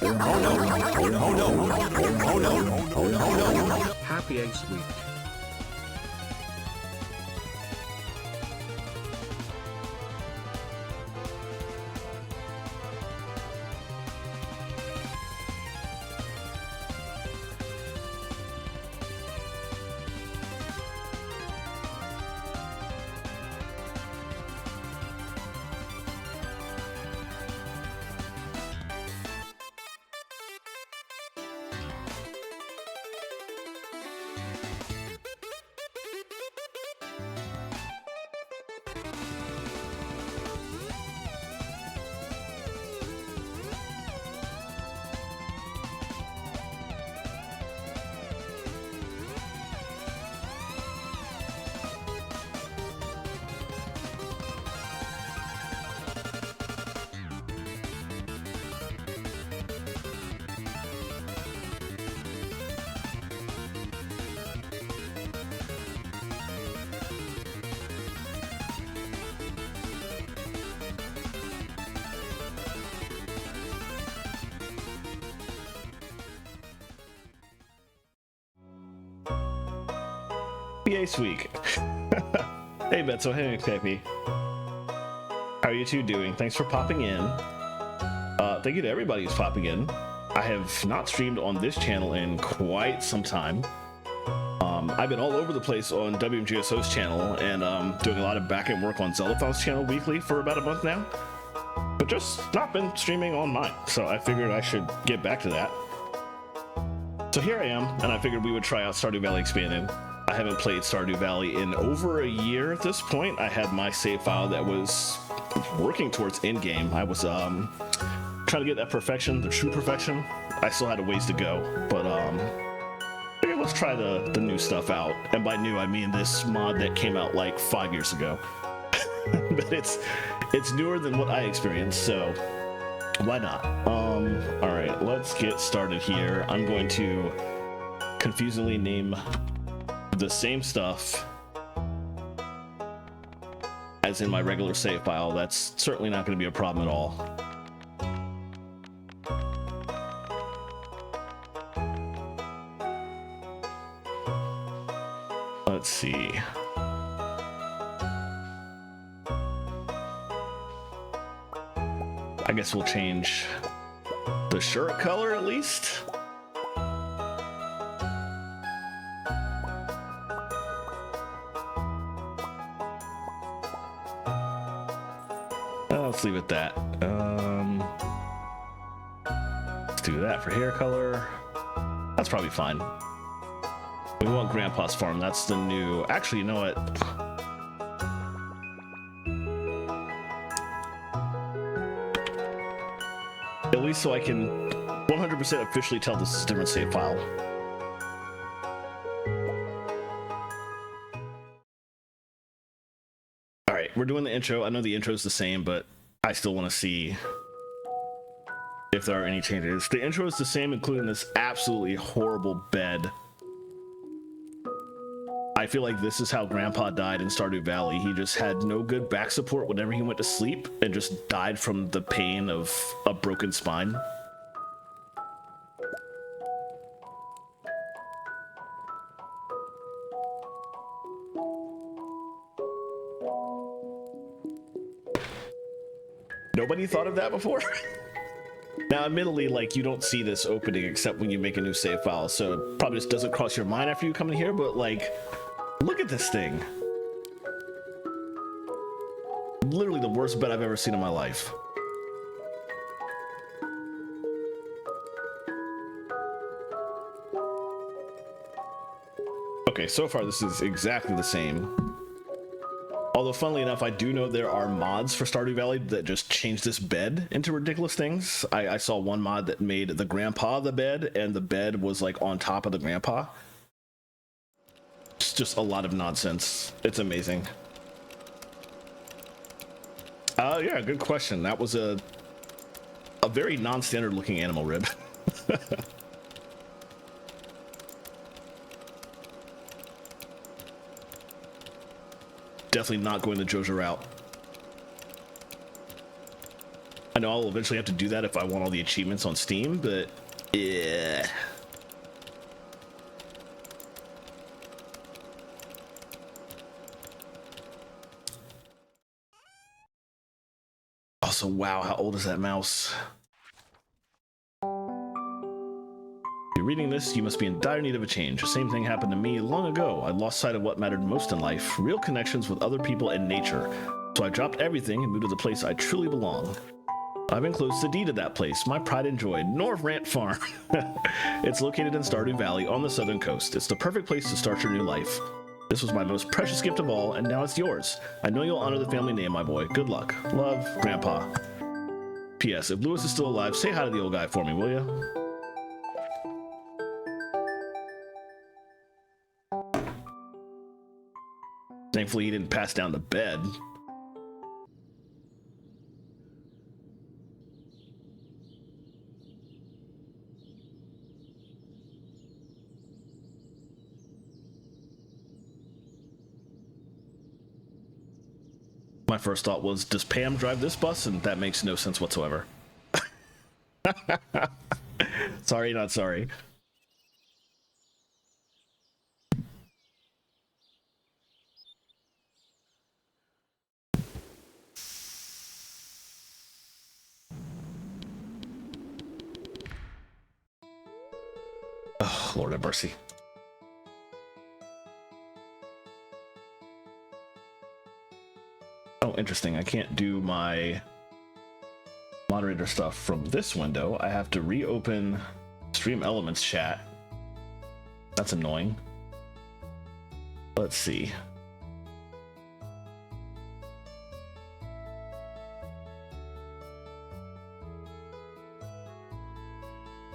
Oh no! Oh no! Oh no! Oh no! Happy Ace Week. Ace Week. Hey Betso, hey Peppy. How are you two doing? Thanks for popping in. Thank you to everybody who's popping in. I have not streamed on this channel in quite some time. I've been all over the place on WMGSO's channel and doing a lot of back-end work on Zeldathon's channel weekly for about a month now. But just not been streaming on mine, so I figured I should get back to that. So here I am, and I figured we would try out Stardew Valley Expanded. I haven't played Stardew Valley in over a year at this point. I had my save file that was working towards endgame. I was trying to get that perfection, the true perfection. I still had a ways to go, but figured let's try the new stuff out. And by new, I mean this mod that came out like 5 years ago. But it's newer than what I experienced, so why not? All right, let's get started here. I'm going to confusingly name the same stuff as in my regular save file. That's certainly not going to be a problem at all. Let's see. I guess we'll change the shirt color at least. Let's leave it that. Let's do that for hair color. That's probably fine. We want Grandpa's Farm. That's the new. Actually, you know what? At least so I can 100% officially tell this is a different save file. All right, we're doing the intro. I know the intro is the same, but I still want to see if there are any changes. The intro is the same, including this absolutely horrible bed. I feel like this is how Grandpa died in Stardew Valley. He just had no good back support whenever he went to sleep and just died from the pain of a broken spine. Nobody thought of that before? Now, admittedly, like, you don't see this opening except when you make a new save file, so it probably just doesn't cross your mind after you come in here, but, like, look at this thing. Literally the worst bed I've ever seen in my life. Okay, so far this is exactly the same. Although, funnily enough, I do know there are mods for Stardew Valley that just change this bed into ridiculous things. I saw one mod that made the grandpa the bed, and the bed was like on top of the grandpa. It's just a lot of nonsense. It's amazing. Yeah, good question. That was a very non-standard looking animal rib. Definitely not going the JoJo route. I know I'll eventually have to do that if I want all the achievements on Steam, but yeah. Also, wow, how old is that mouse? If you're reading this, you must be in dire need of a change. The same thing happened to me long ago. I lost sight of what mattered most in life, real connections with other people and nature. So I dropped everything and moved to the place I truly belong. I've enclosed the deed of that place, my pride and joy, North Rant Farm. It's located in Stardew Valley on the southern coast. It's the perfect place to start your new life. This was my most precious gift of all, and now it's yours. I know you'll honor the family name, my boy. Good luck. Love, Grandpa. P.S. If Lewis is still alive, say hi to the old guy for me, will you? Thankfully, he didn't pass down the bed. My first thought was, does Pam drive this bus? And that makes no sense whatsoever. Sorry, not sorry. Oh, Lord have mercy. Oh, interesting. I can't do my moderator stuff from this window. I have to reopen Stream Elements chat. That's annoying. Let's see.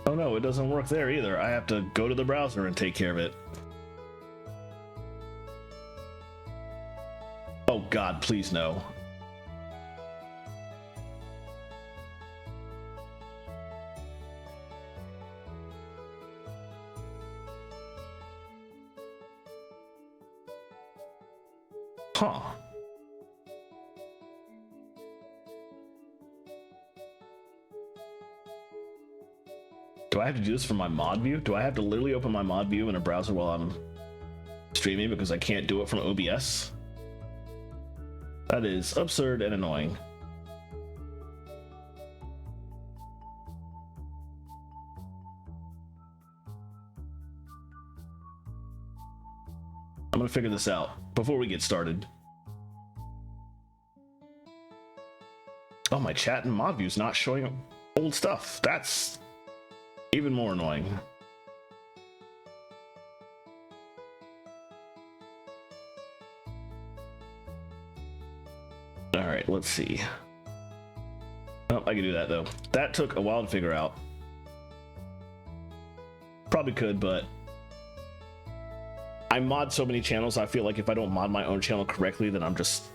Oh no, it doesn't work there either. I have to go to the browser and take care of it. Oh God, please no. Huh. Do I have to do this from my mod view? Do I have to literally open my mod view in a browser while I'm streaming because I can't do it from OBS? That is absurd and annoying. I'm gonna figure this out before we get started. Oh, my chat and mod view's not showing old stuff. That's even more annoying. All right, let's see. Oh, I can do that though. That took a while to figure out. Probably could, but I mod so many channels, I feel like if I don't mod my own channel correctly, then I'm just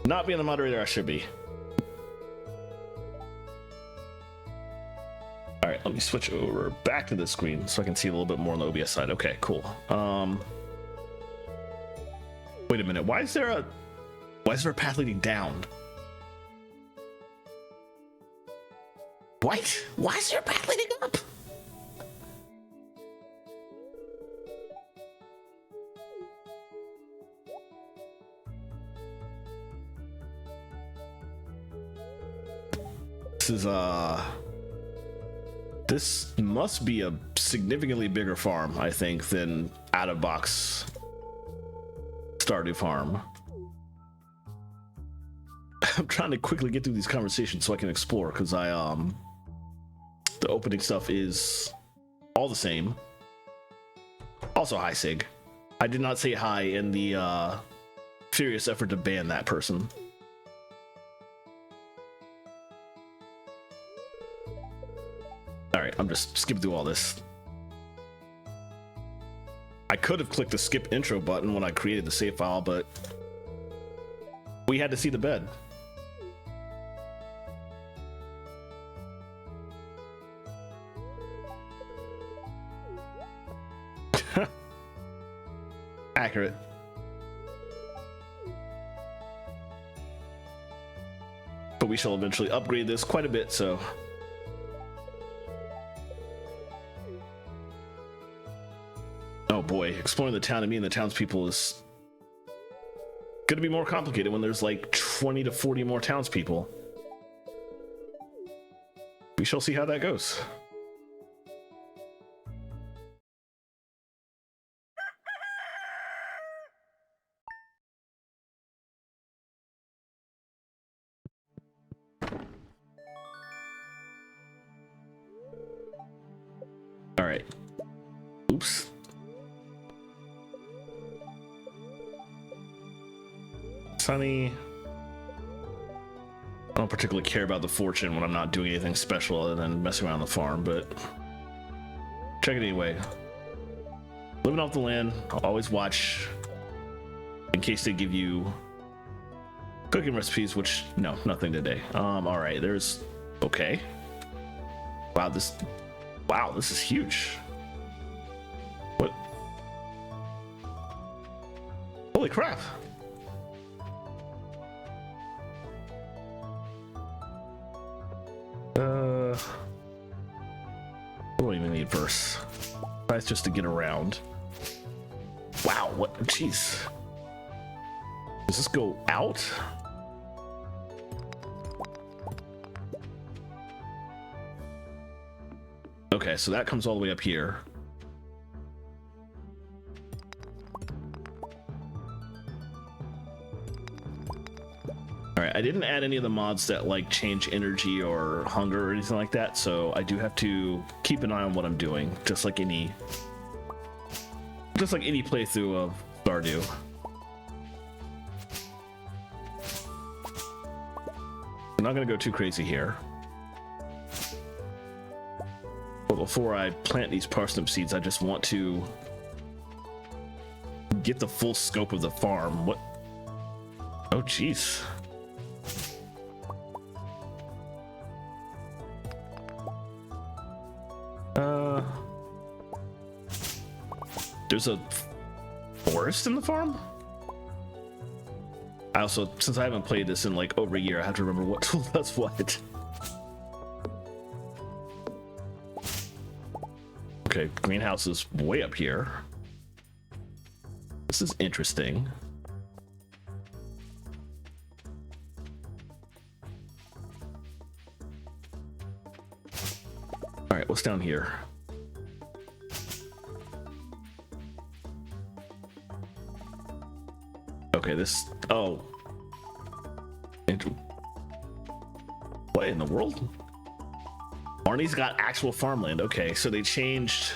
not being the moderator I should be. All right, let me switch over back to this screen so I can see a little bit more on the OBS side. Okay, cool. Wait a minute. Why is there a path leading down? What? Why is there a path leading up? This must be a significantly bigger farm, I think, than out-of-box Stardew Farm. I'm trying to quickly get through these conversations so I can explore, because the opening stuff is all the same. Also, hi Sig. I did not say hi in the furious effort to ban that person. All right, I'm just skipping through all this. I could have clicked the skip intro button when I created the save file, but we had to see the bed. Accurate. we shall eventually upgrade this quite a bit, so. Oh boy, exploring the town and meeting the townspeople is gonna be more complicated when there's like 20 to 40 more townspeople. We shall see how that goes. All right. Oops. Sunny. I don't particularly care about the fortune when I'm not doing anything special other than messing around the farm, but check it anyway. Living off the land, I'll always watch in case they give you cooking recipes, which no, nothing today. All right, there's okay. Wow, this is huge. What? Holy crap. What do I even need first? That's just to get around. Wow, what? Jeez. Does this go out? Okay, so that comes all the way up here. All right, I didn't add any of the mods that like change energy or hunger or anything like that, so I do have to keep an eye on what I'm doing, just like any playthrough of Stardew. I'm not gonna go too crazy here. But before I plant these parsnip seeds, I just want to get the full scope of the farm. What? Oh, jeez. There's a forest in the farm? I also, since I haven't played this in like over a year, I have to remember what tool does what. Okay, greenhouse is way up here. This is interesting. All right, what's down here? Okay, this, oh. What in the world? Arnie's got actual farmland. Okay, so they changed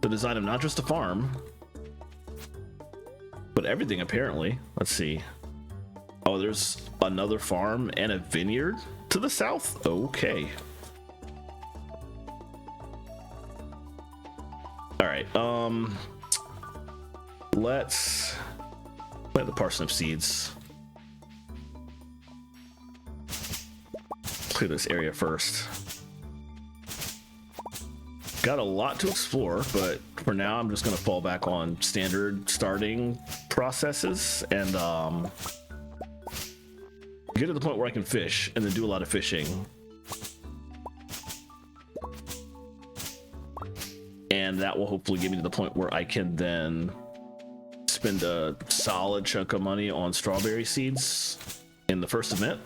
the design of not just the farm, but everything apparently. Let's see. Oh, there's another farm and a vineyard to the south? Okay. All right, let's plant the parsnip seeds. Clear this area first. Got a lot to explore, but for now I'm just gonna fall back on standard starting processes and get to the point where I can fish and then do a lot of fishing. And that will hopefully get me to the point where I can then spend a solid chunk of money on strawberry seeds in the first event.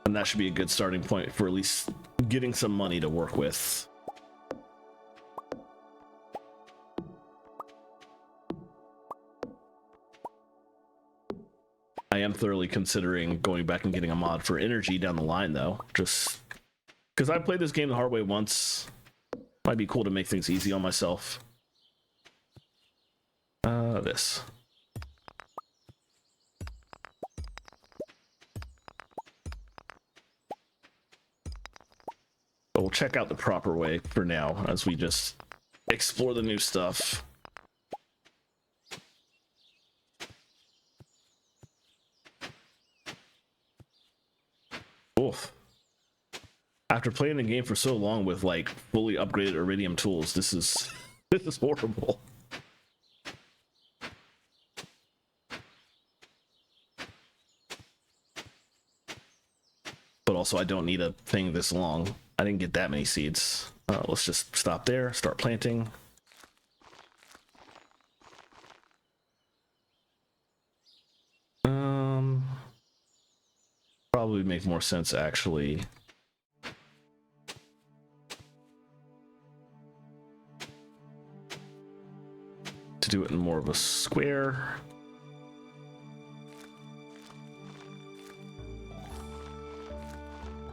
And that should be a good starting point for at least getting some money to work with. I am thoroughly considering going back and getting a mod for energy down the line, though, just because I played this game the hard way once. Might be cool to make things easy on myself. This. But we'll check out the proper way for now as we just explore the new stuff. Oof. After playing the game for so long with like fully upgraded iridium tools, this is This is horrible. But also, I don't need a thing this long. I didn't get that many seeds. Let's just stop there, start planting. Probably make more sense actually. To do it in more of a square.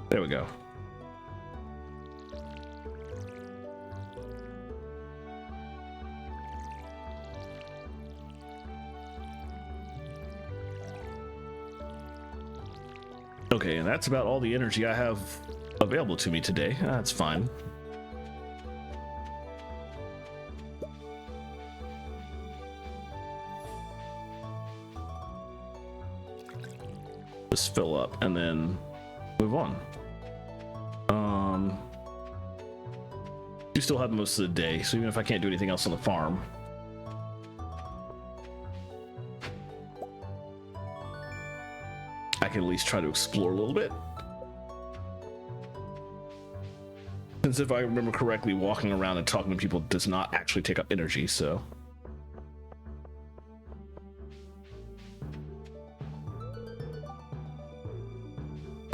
There we go. Okay, and that's about all the energy I have available to me today. That's fine. Just fill up and then move on. You still have most of the day, so even if I can't do anything else on the farm, I can at least try to explore a little bit. Since if I remember correctly, walking around and talking to people does not actually take up energy, so.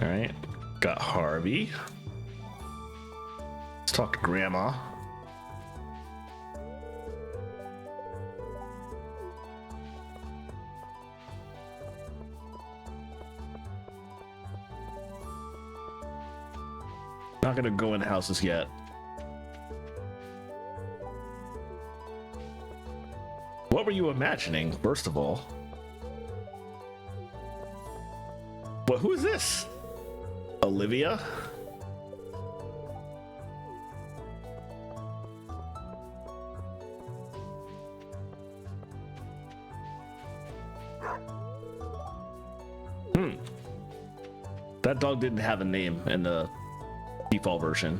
All right, got Harvey. Let's talk to Grandma. Not gonna go in houses yet. What were you imagining, first of all? What? Who is this? Olivia? That dog didn't have a name in the default version.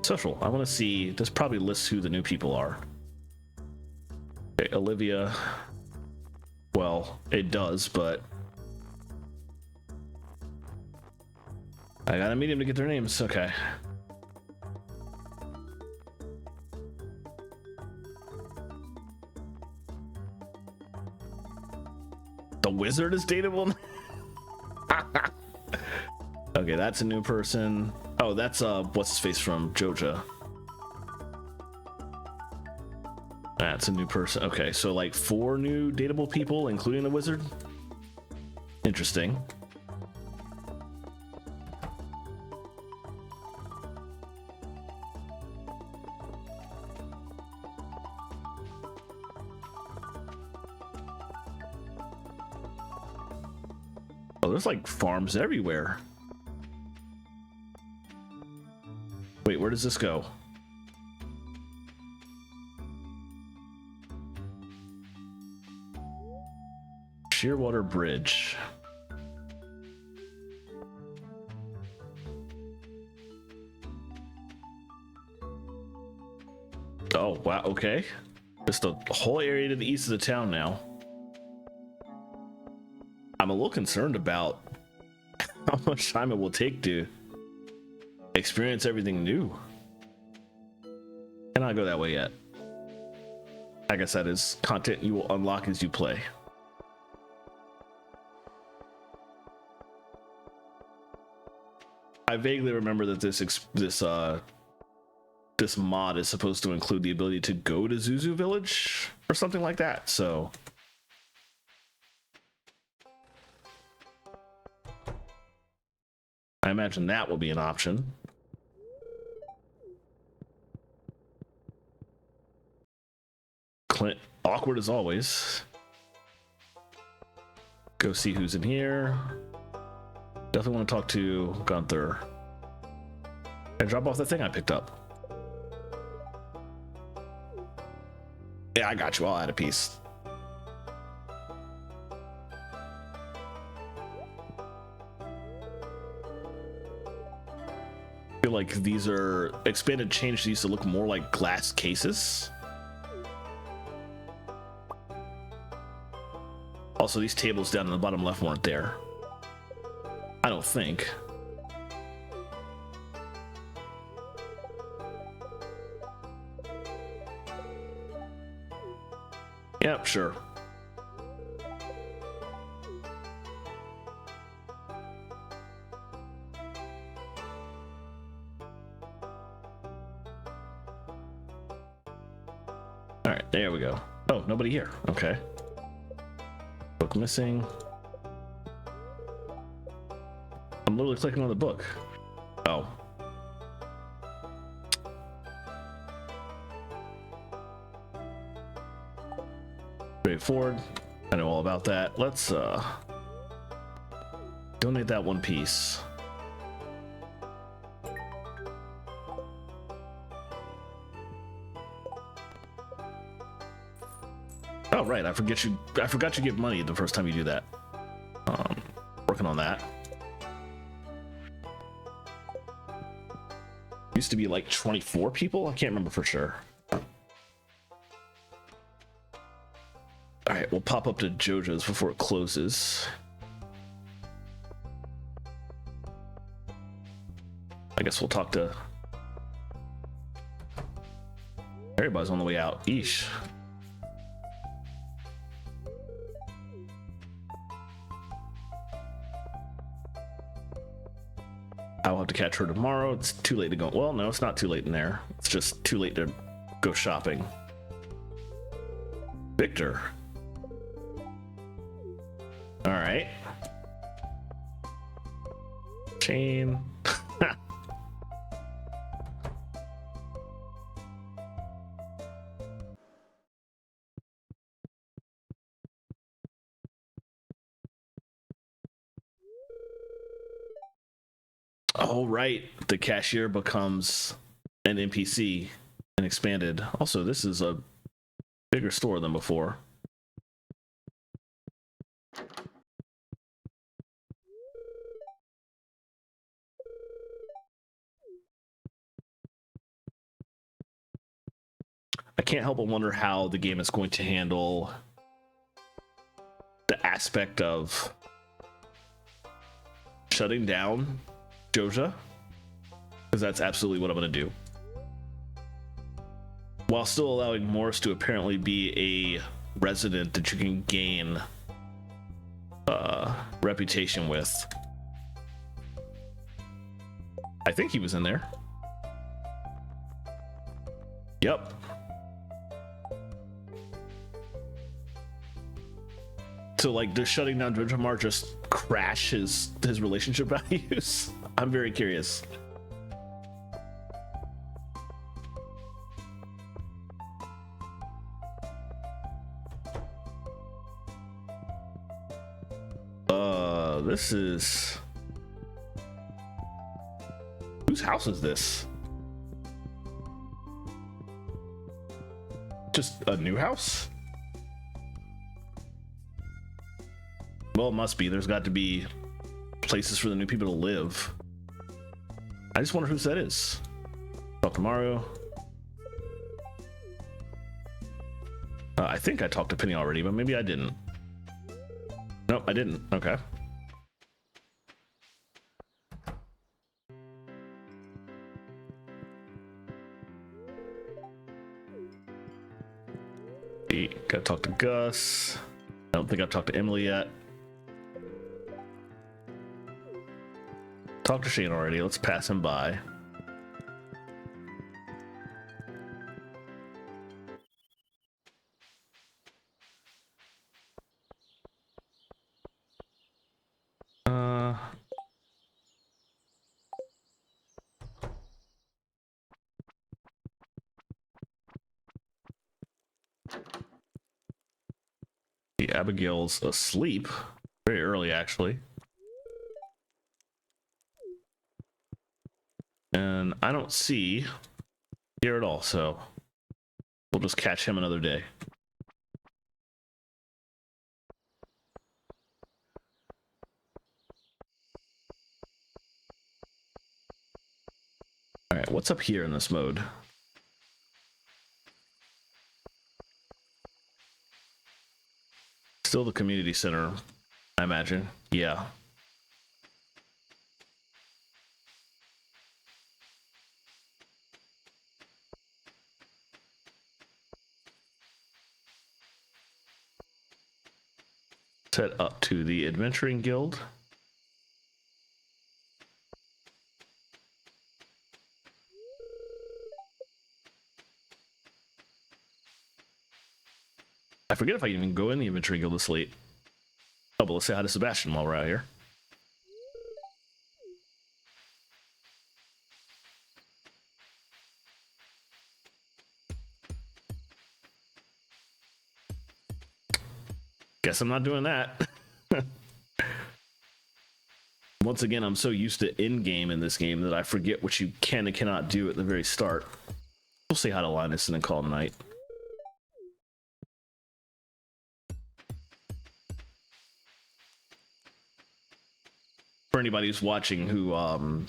Social. I want to see. This probably lists who the new people are. Okay, Olivia. Well, it does, but I gotta meet him to get their names. Okay. The wizard is dateable. Okay, that's a new person. Oh, that's what's his face from Joja. That's a new person. Okay, so like 4 new dateable people, including the wizard. Interesting. Oh, there's like farms everywhere. Wait, where does this go? Shearwater Bridge. Oh, wow, okay. Just a whole area to the east of the town now. I'm a little concerned about how much time it will take to experience everything new. Cannot go that way yet. I guess that is content you will unlock as you play. I vaguely remember that this mod is supposed to include the ability to go to Zuzu Village or something like that, so I imagine that will be an option. Clint, awkward as always. Go see who's in here. Definitely want to talk to Gunther. And drop off the thing I picked up. Yeah, I got you. I'll add a piece. feel like these are expanded change these to look more like glass cases. Also, these tables down in the bottom left weren't there. I don't think. Yep, sure. All right, there we go. Oh, nobody here. Okay. Book missing. I'm literally clicking on the book. Oh. Straightforward. I know all about that. Let's donate that one piece. Oh right, I forgot you give money the first time you do that. Working on that. Used to be like 24 people. I can't remember for sure. All right, we'll pop up to JoJo's before it closes. I guess we'll talk to. Everybody's on the way out. Eesh. I'll have to catch her tomorrow. It's too late to go. Well, no, it's not too late in there. It's just too late to go shopping. Victor. All right. Chain. Oh, right. The cashier becomes an NPC and expanded. Also, this is a bigger store than before. I can't help but wonder how the game is going to handle the aspect of shutting down Joja, because that's absolutely what I'm going to do, while still allowing Morris to apparently be a resident that you can gain reputation with. I think he was in there. Yep. So like, does shutting down Dredgemar just crash his relationship values? I'm very curious. This is... Whose house is this? Just a new house? Well, it must be. There's got to be places for the new people to live. I just wonder whose that is. Talk to Mario. I think I talked to Penny already, but maybe I didn't. Nope, I didn't. Okay. Gotta talk to Gus. I don't think I've talked to Emily yet. Talked to Shane already. Let's pass him by. Abigail's asleep. Very early, actually. And I don't see here at all, so we'll just catch him another day. right, what's up here in this mode? Still the community center, I imagine. Yeah. Set up to the Adventuring Guild. I forget if I can even go in the Adventuring Guild this late. Oh, but let's say hi to Sebastian while we're out here. Guess I'm not doing that. Once again, I'm so used to in-game in this game that I forget what you can and cannot do at the very start. We'll say hi to Linus and then call it a night. For anybody who's watching who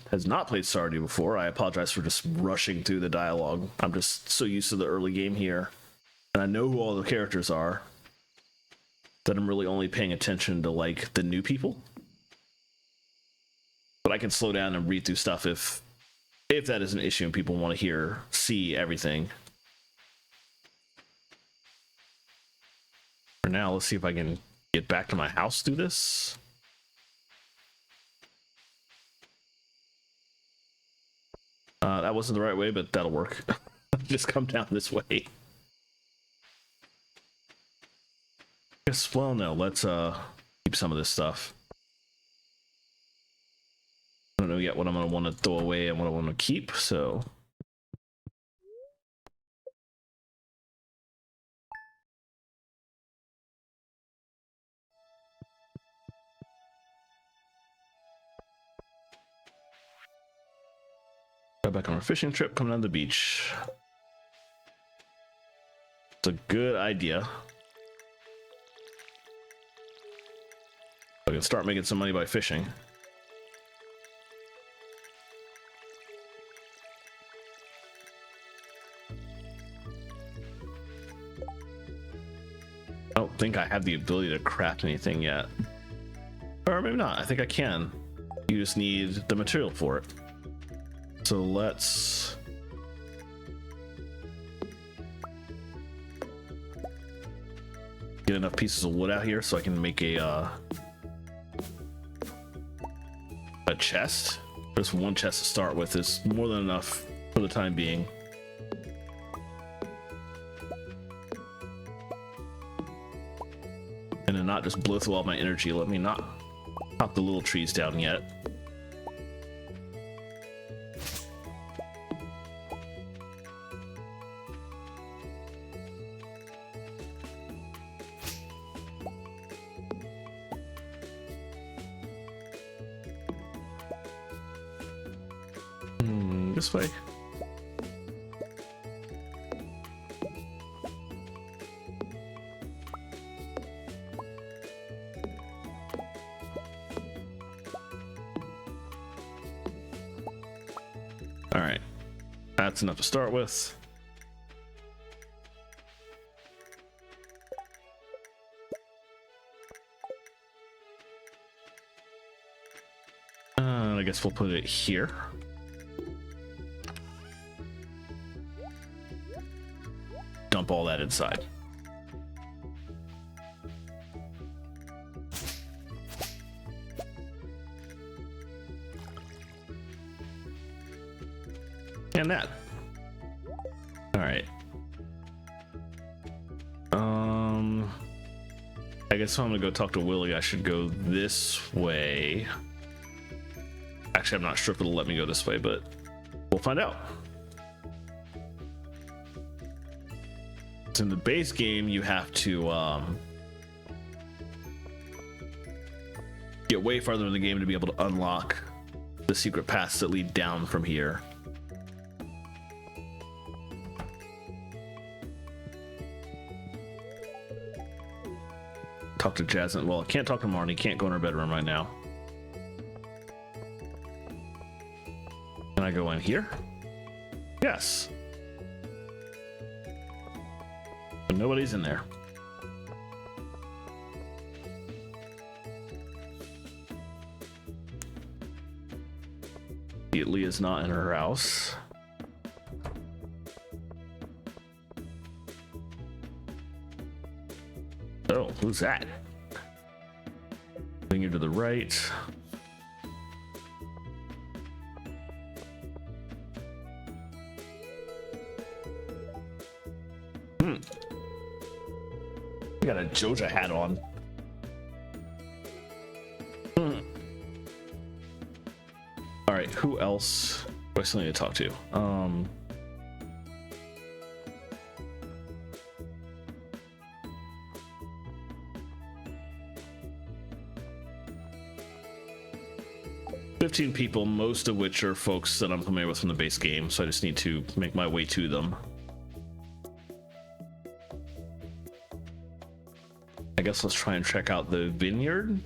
has not played Stardew before, I apologize for just rushing through the dialogue. I'm just so used to the early game here, and I know who all the characters are, that I'm really only paying attention to like the new people. But I can slow down and read through stuff if that is an issue and people want to see everything. For now, let's see if I can get back to my house through this. That wasn't the right way, but that'll work. Just come down this way. Yes, well, no, let's keep some of this stuff. I don't know yet what I'm going to want to throw away and what I want to keep, so... Go back on our fishing trip, coming down the beach. It's a good idea. I can start making some money by fishing. I don't think I have the ability to craft anything yet. Or maybe not. I think I can. You just need the material for it. So let's... get enough pieces of wood out here so I can make a chest. Just one chest to start with is more than enough for the time being. And to not just blow through all my energy, let me not chop the little trees down yet. This way. All right, that's enough to start with. I guess we'll put it here. Dump all that inside. And that. All right. I guess if I'm gonna go talk to Willie, I should go this way. Actually, I'm not sure if it'll let me go this way, but we'll find out. In the base game, you have to get way farther in the game to be able to unlock the secret paths that lead down from here. Talk to Jasmine. Well, I can't talk to Marnie. Can't go in her bedroom right now. Can I go in here? Yes. But nobody's in there. Leah's not in her house. Oh, who's that? Finger to the right. Got a Joja hat on. All right, who else do I still need to talk to? $15 people, most of which are folks that I'm familiar with from the base game, so I just need to make my way to them. I guess let's try and check out the vineyard.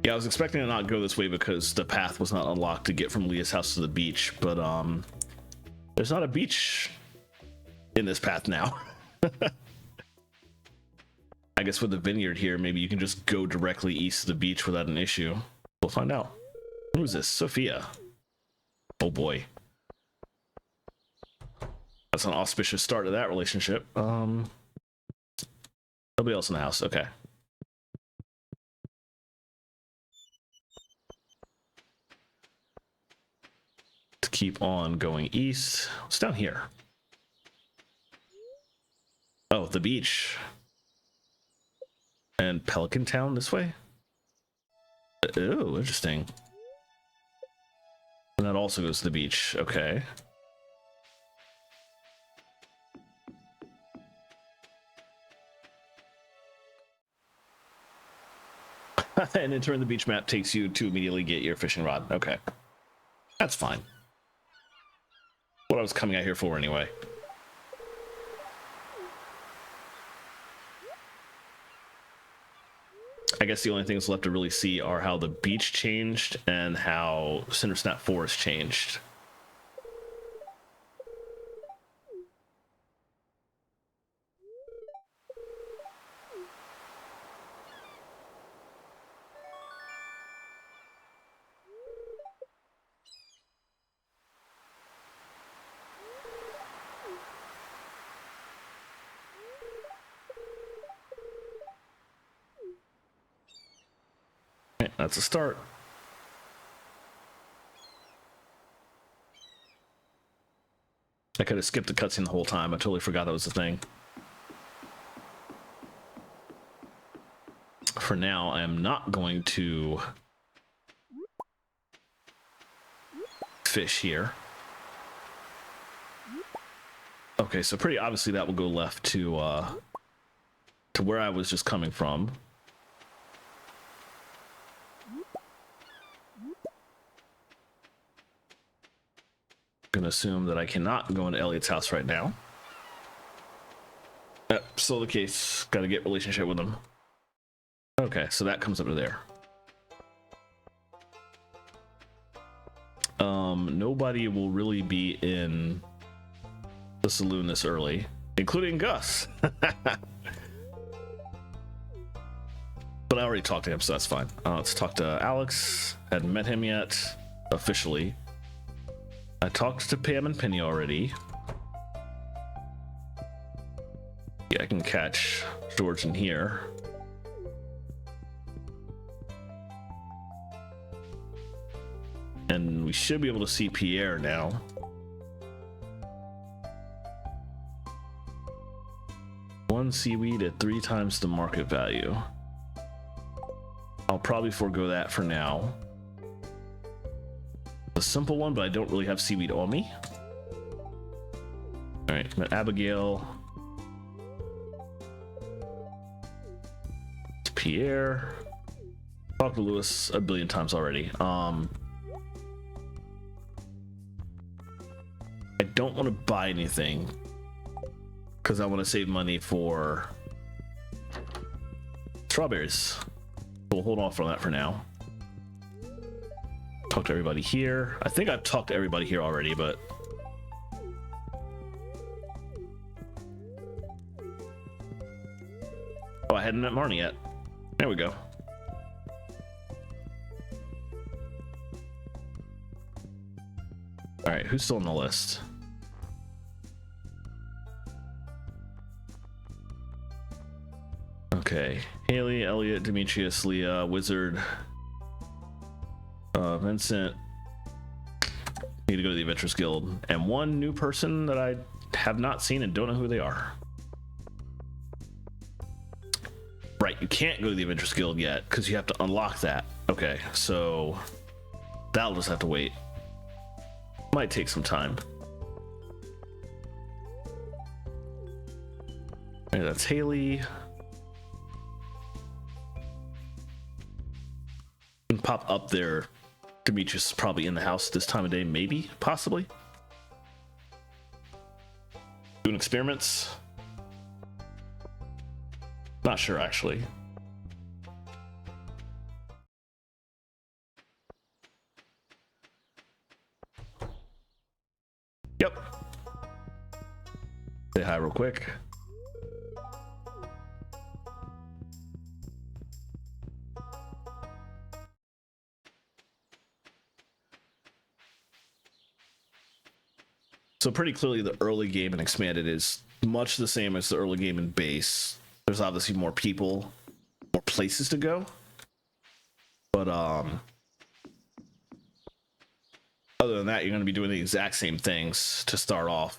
Yeah, I was expecting to not go this way because the path was not unlocked to get from Leah's house to the beach, but there's not a beach in this path now. I guess with the vineyard here, maybe you can just go directly east of the beach without an issue. We'll find out. Who's this? Sophia. Oh boy. That's an auspicious start to that relationship. Nobody else in the house. Okay. To keep on going east. What's down here? Oh, the beach. And Pelican Town this way? Oh, interesting. And that also goes to the beach. Okay. And in turn, the beach map takes you to immediately get your fishing rod. Okay. That's fine. What I was coming out here for anyway. I guess the only things left to really see are how the beach changed and how Cindersnap Forest changed. That's a start. I could have skipped the cutscene the whole time. I totally forgot that was the thing. For now, I am not going to fish here. Okay, so pretty obviously that will go left to where I was just coming from. Gonna assume that I cannot go into Elliot's house right now. Still the case. Gotta get relationship with him. Okay, so that comes up to there. Nobody will really be in the saloon this early, including Gus. But I already talked to him, so that's fine. Let's talk to Alex. Hadn't met him yet, officially. I talked to Pam and Penny already. Yeah, I can catch George in here. And we should be able to see Pierre now. One seaweed at 3 times the market value. I'll probably forego that for now. A simple one, but I don't really have seaweed on me. All right, met Abigail. It's Pierre. Talked to Lewis a billion times already. I don't want to buy anything because I want to save money for strawberries. We'll hold off on that for now. Talk to everybody here. I think I've talked to everybody here already, but oh, I hadn't met Marnie yet. There we go. All right, who's still on the list? Okay, Haley, Elliot, Demetrius, Leah, Wizard, Vincent. Need to go to the Adventurers Guild, and one new person that I have not seen and don't know who they are. Right, you can't go to the Adventurers Guild yet because you have to unlock that. Okay, so that'll just have to wait. Might take some time. Okay, that's Haley. And pop up there. Demetrius is probably in the house this time of day, maybe, possibly. Doing experiments. Not sure, actually. Yep. Say hi real quick. So pretty clearly the early game in Expanded is much the same as the early game in Base. There's obviously more people, more places to go. But other than that, you're going to be doing the exact same things to start off.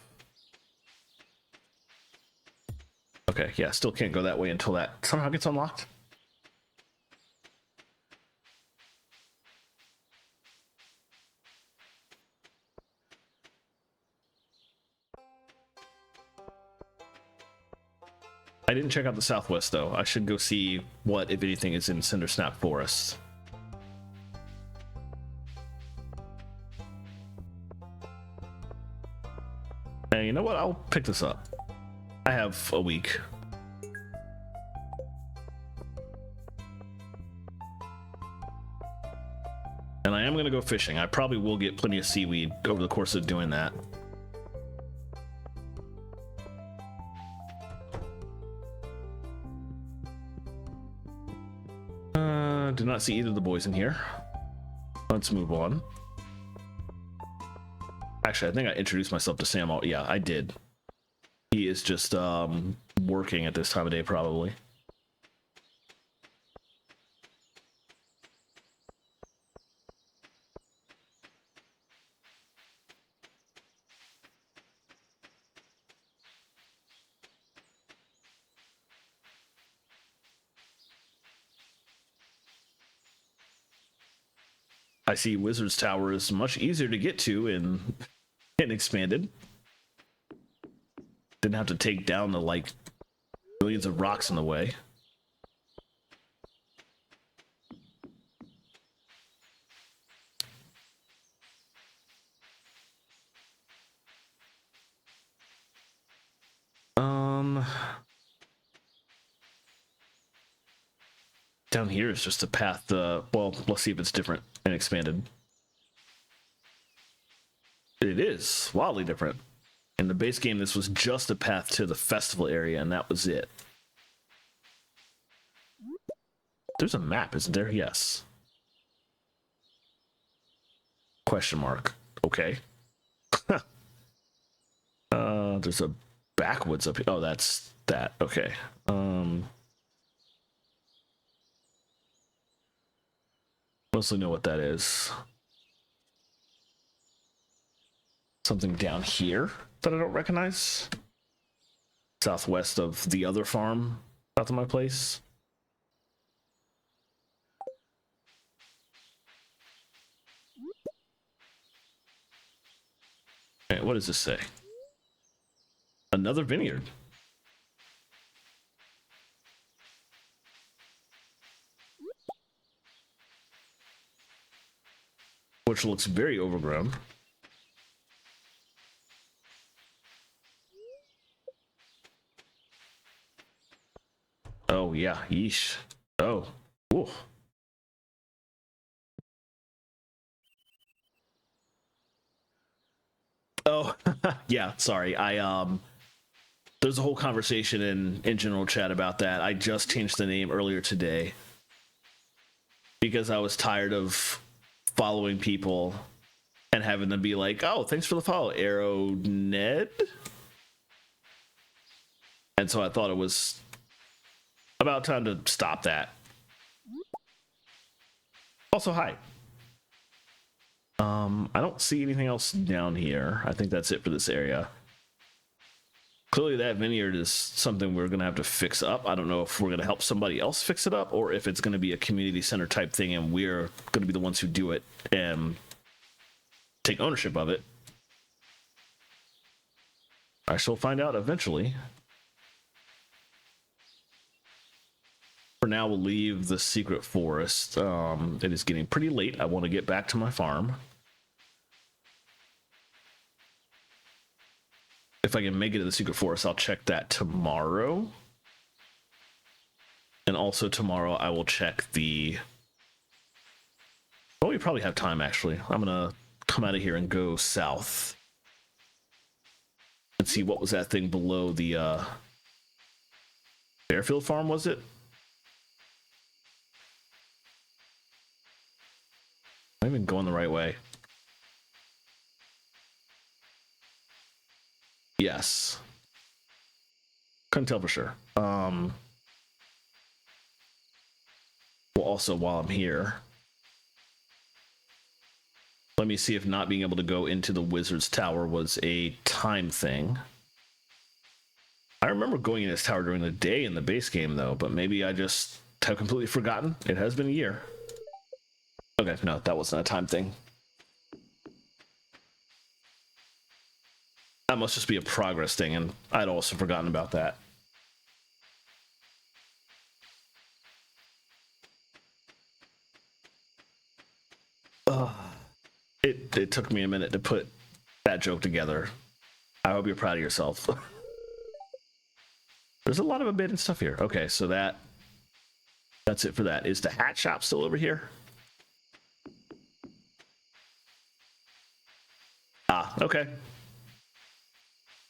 Okay, yeah, still can't go that way until that somehow gets unlocked. I didn't check out the Southwest, though. I should go see what, if anything, is in Cindersnap Forest. And you know what? I'll pick this up. I have a week. And I am going to go fishing. I probably will get plenty of seaweed over the course of doing that. Do not see either of the boys in here. Let's move on. Actually, I think I introduced myself to Sam. Yeah, I did. He is just working at this time of day, probably. I see Wizard's Tower is much easier to get to in Expanded. Didn't have to take down the like millions of rocks in the way. Down here is just a path. Well, let's see if it's different and Expanded. It is wildly different. In the base game, this was just a path to the festival area, and that was it. There's a map, isn't there? Yes. Question mark. Okay. There's a backwoods up here. Oh, that's that. Okay. Mostly know what that is. Something down here that I don't recognize. Southwest of the other farm, south of my place. Okay, what does this say? Another vineyard. Which looks very overgrown. Oh, yeah. Yeesh. Oh. Ooh. Yeah, sorry. There's a whole conversation in general chat about that. I just changed the name earlier today because I was tired of following people and having them be like, "Oh, thanks for the follow, Arrow Ned." And so I thought it was about time to stop that. Also, hi. I don't see anything else down here. I think that's it for this area. Clearly that vineyard is something we're gonna have to fix up. I don't know if we're gonna help somebody else fix it up or if it's gonna be a community center type thing and we're gonna be the ones who do it and take ownership of it. I shall find out eventually. For now, we'll leave the secret forest. It is getting pretty late. I want to get back to my farm. If I can make it to the secret forest, I'll check that tomorrow. And also tomorrow, I will check the... Well, we probably have time, actually. I'm going to come out of here and go south. And see what was that thing below the Fairfield farm, was it? I'm even going the right way. Yes. Couldn't tell for sure. Well, also, while I'm here, let me see if not being able to go into the Wizard's Tower was a time thing. I remember going in this tower during the day in the base game, though, but maybe I just have completely forgotten. It has been a year. Okay, no, that wasn't a time thing. That must just be a progress thing, and I'd also forgotten about that. It took me a minute to put that joke together. I hope you're proud of yourself. There's a lot of abandoned stuff here. Okay, so that's it for that. Is the hat shop still over here? Ah, okay.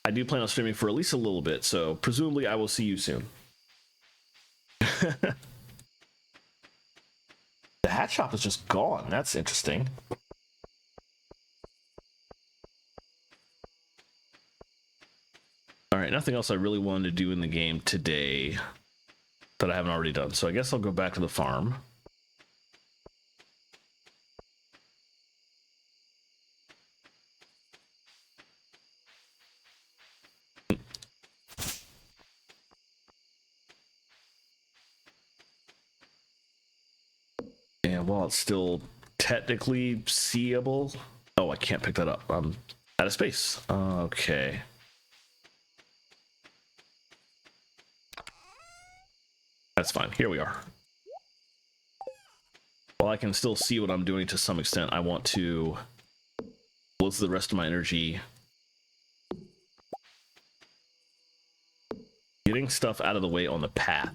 I do plan on streaming for at least a little bit, so presumably I will see you soon. The hat shop is just gone. That's interesting. All right, nothing else I really wanted to do in the game today that I haven't already done. So I guess I'll go back to the farm. And while it's still technically seeable, oh, I can't pick that up. I'm out of space. Okay. That's fine. Here we are. While I can still see what I'm doing to some extent, I want to close the rest of my energy getting stuff out of the way on the path.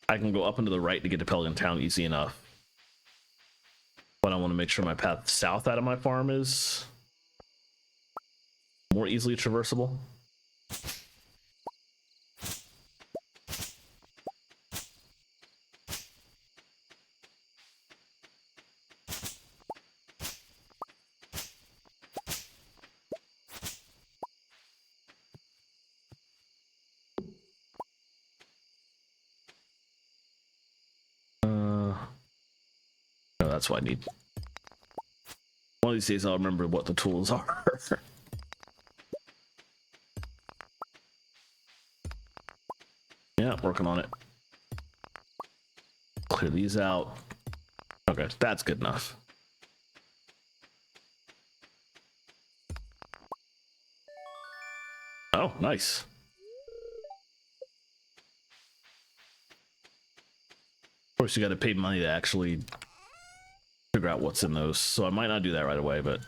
I can go up and to the right to get to Pelican Town easy enough. But I want to make sure my path south out of my farm is more easily traversable. No, that's what I need. One of these days I'll remember what the tools are. Yeah, working on it. Clear these out. Okay, that's good enough. Oh, nice. Of course, you got to pay money to actually figure out what's in those, so I might not do that right away, but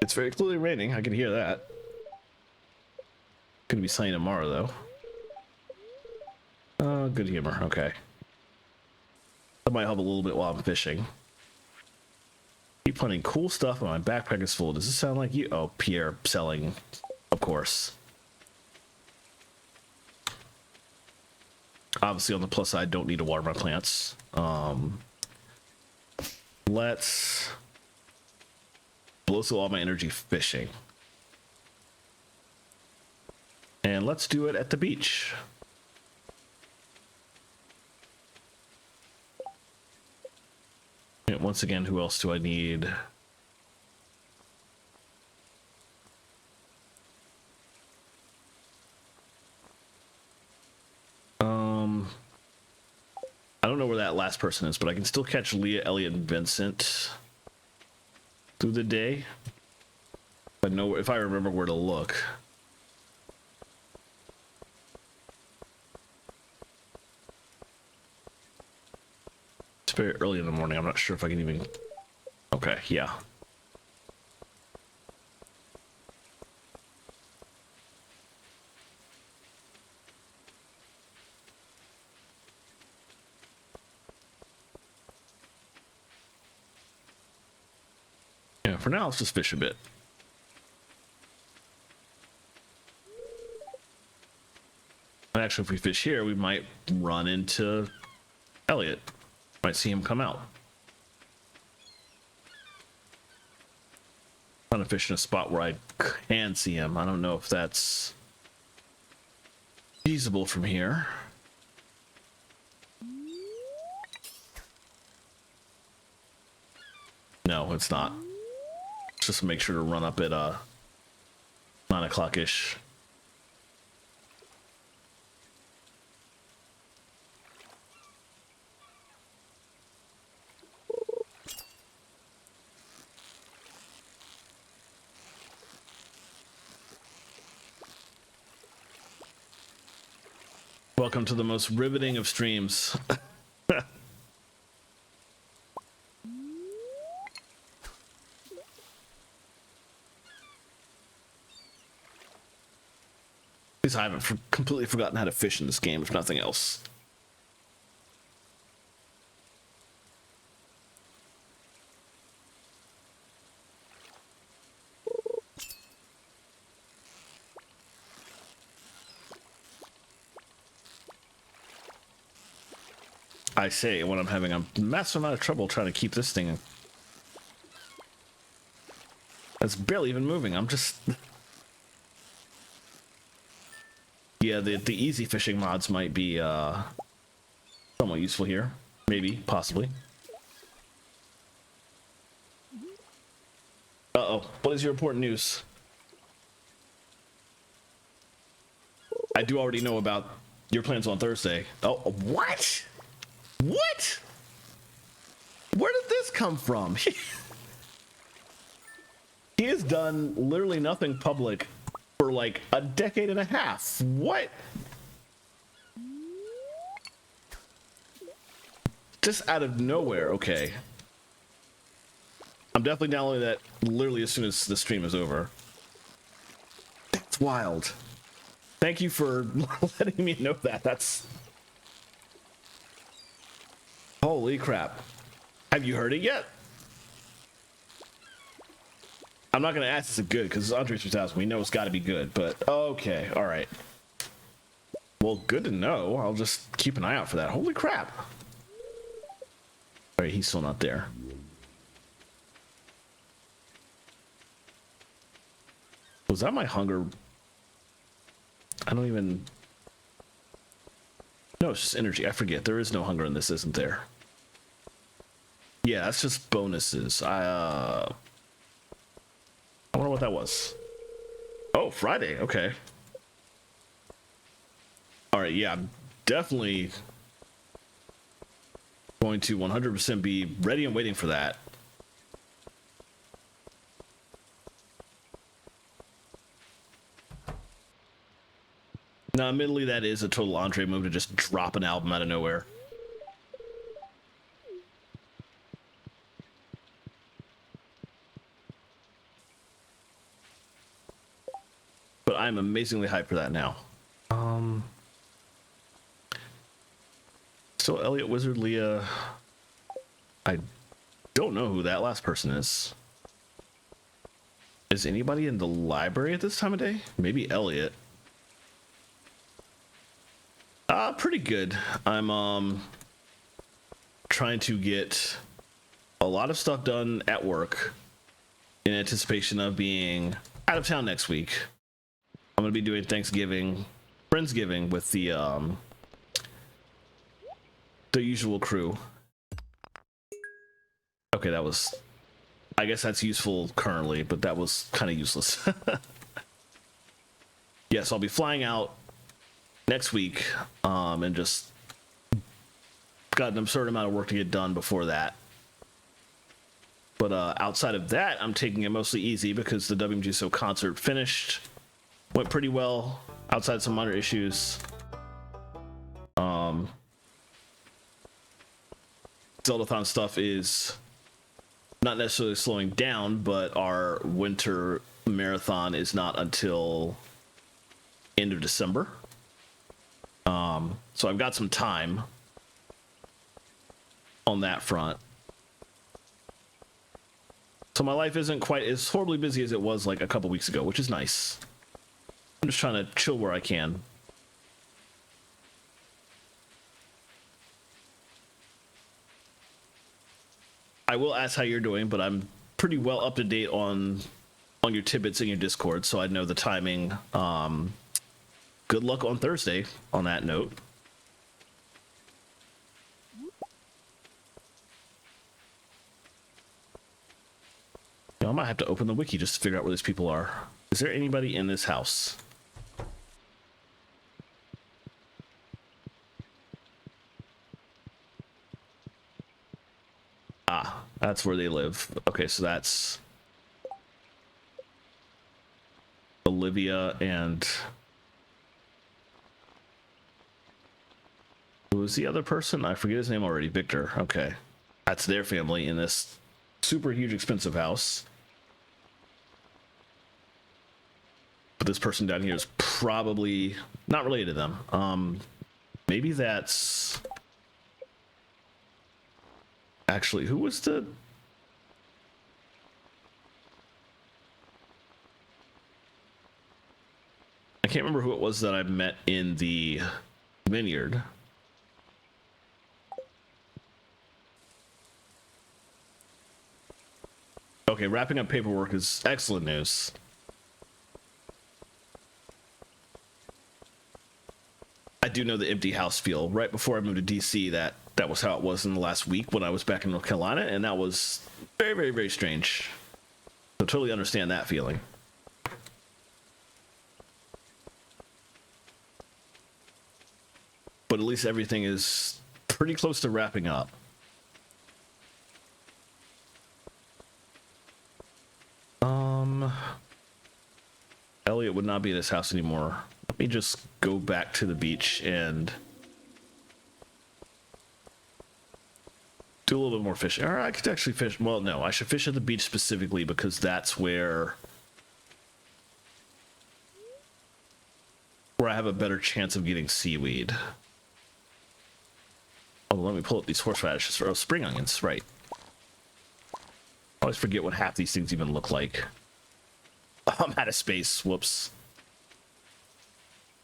It's very clearly raining. I can hear that. Gonna be sunny tomorrow, though. Good humor. Okay. That might help a little bit while I'm fishing. Keep finding cool stuff, and my backpack is full. Does this sound like you? Oh, Pierre selling, of course. Obviously, on the plus side, don't need to water my plants. Let's blow through all my energy fishing. And let's do it at the beach. And once again, who else do I need? I don't know where that last person is, but I can still catch Leah, Elliot, and Vincent through the day. But no, if I remember where to look. It's very early in the morning. I'm not sure if I can even... Okay, yeah. Yeah, for now, let's just fish a bit. And actually, if we fish here, we might run into Elliot. Might see him come out. Trying to fish in a spot where I can see him. I don't know if that's feasible from here. No, it's not. Just make sure to run up at 9 o'clock-ish. Welcome to the most riveting of streams. At least I haven't completely forgotten how to fish in this game, if nothing else. I say when I'm having a massive amount of trouble trying to keep this thing. It's barely even moving. I'm just... Yeah, the easy fishing mods might be somewhat useful here. Maybe, possibly. Uh-oh. What is your important news? I do already know about your plans on Thursday. Oh, what? What? Where did this come from? He has done literally nothing public for like a decade and a half. What? Just out of nowhere. Okay. I'm definitely downloading that literally as soon as the stream is over. That's wild. Thank you for letting me know that. That's... Holy crap. Have you heard it yet? I'm not going to ask is it good, because it's Andre 3000. We know it's got to be good, but okay, all right. Well, good to know. I'll just keep an eye out for that. Holy crap. All right, he's still not there. Was that my hunger? I don't even... No, it's just energy. I forget. There is no hunger in this, isn't there? Yeah, that's just bonuses. I wonder what that was. Oh, Friday. Okay. All right. Yeah, I'm definitely going to 100% be ready and waiting for that. Now, admittedly, that is a total Andre move to just drop an album out of nowhere. I'm amazingly hyped for that now. So Elliot Wizard Leah, I don't know who that last person is. Is anybody in the library at this time of day? Maybe Elliot. Pretty good. I'm trying to get a lot of stuff done at work in anticipation of being out of town next week. I'm gonna be doing Thanksgiving, Friendsgiving with the usual crew. Okay, that was, I guess that's useful currently, but that was kind of useless. Yes, I'll be flying out next week, and just got an absurd amount of work to get done before that. But outside of that, I'm taking it mostly easy because the WMGSO concert finished, went pretty well outside some minor issues. Zeldathon stuff is not necessarily slowing down, but our winter marathon is not until end of December. So I've got some time on that front. So my life isn't quite as horribly busy as it was like a couple weeks ago, which is nice. I'm just trying to chill where I can. I will ask how you're doing, but I'm pretty well up to date on your tidbits in your Discord, so I know the timing. Good luck on Thursday on that note. I might have to open the wiki just to figure out where these people are. Is there anybody in this house? Ah, that's where they live. Okay, so that's Olivia and who was the other person? I forget his name already. Victor. Okay, that's their family in this super huge expensive house. But this person down here is probably not related to them. Maybe that's actually, who was the... I can't remember who it was that I met in the vineyard. Okay, wrapping up paperwork is excellent news. I do know the empty house feel. Right before I moved to DC, that was how it was in the last week when I was back in North Carolina, and that was very, very, very strange. So totally understand that feeling. But at least everything is pretty close to wrapping up. Elliot would not be in this house anymore. Let me just go back to the beach and do a little bit more fishing. Or I could actually fish. Well, no, I should fish at the beach specifically because that's where I have a better chance of getting seaweed. Oh, let me pull up these horseradishes for spring onions, right. I always forget what half these things even look like. I'm out of space, whoops.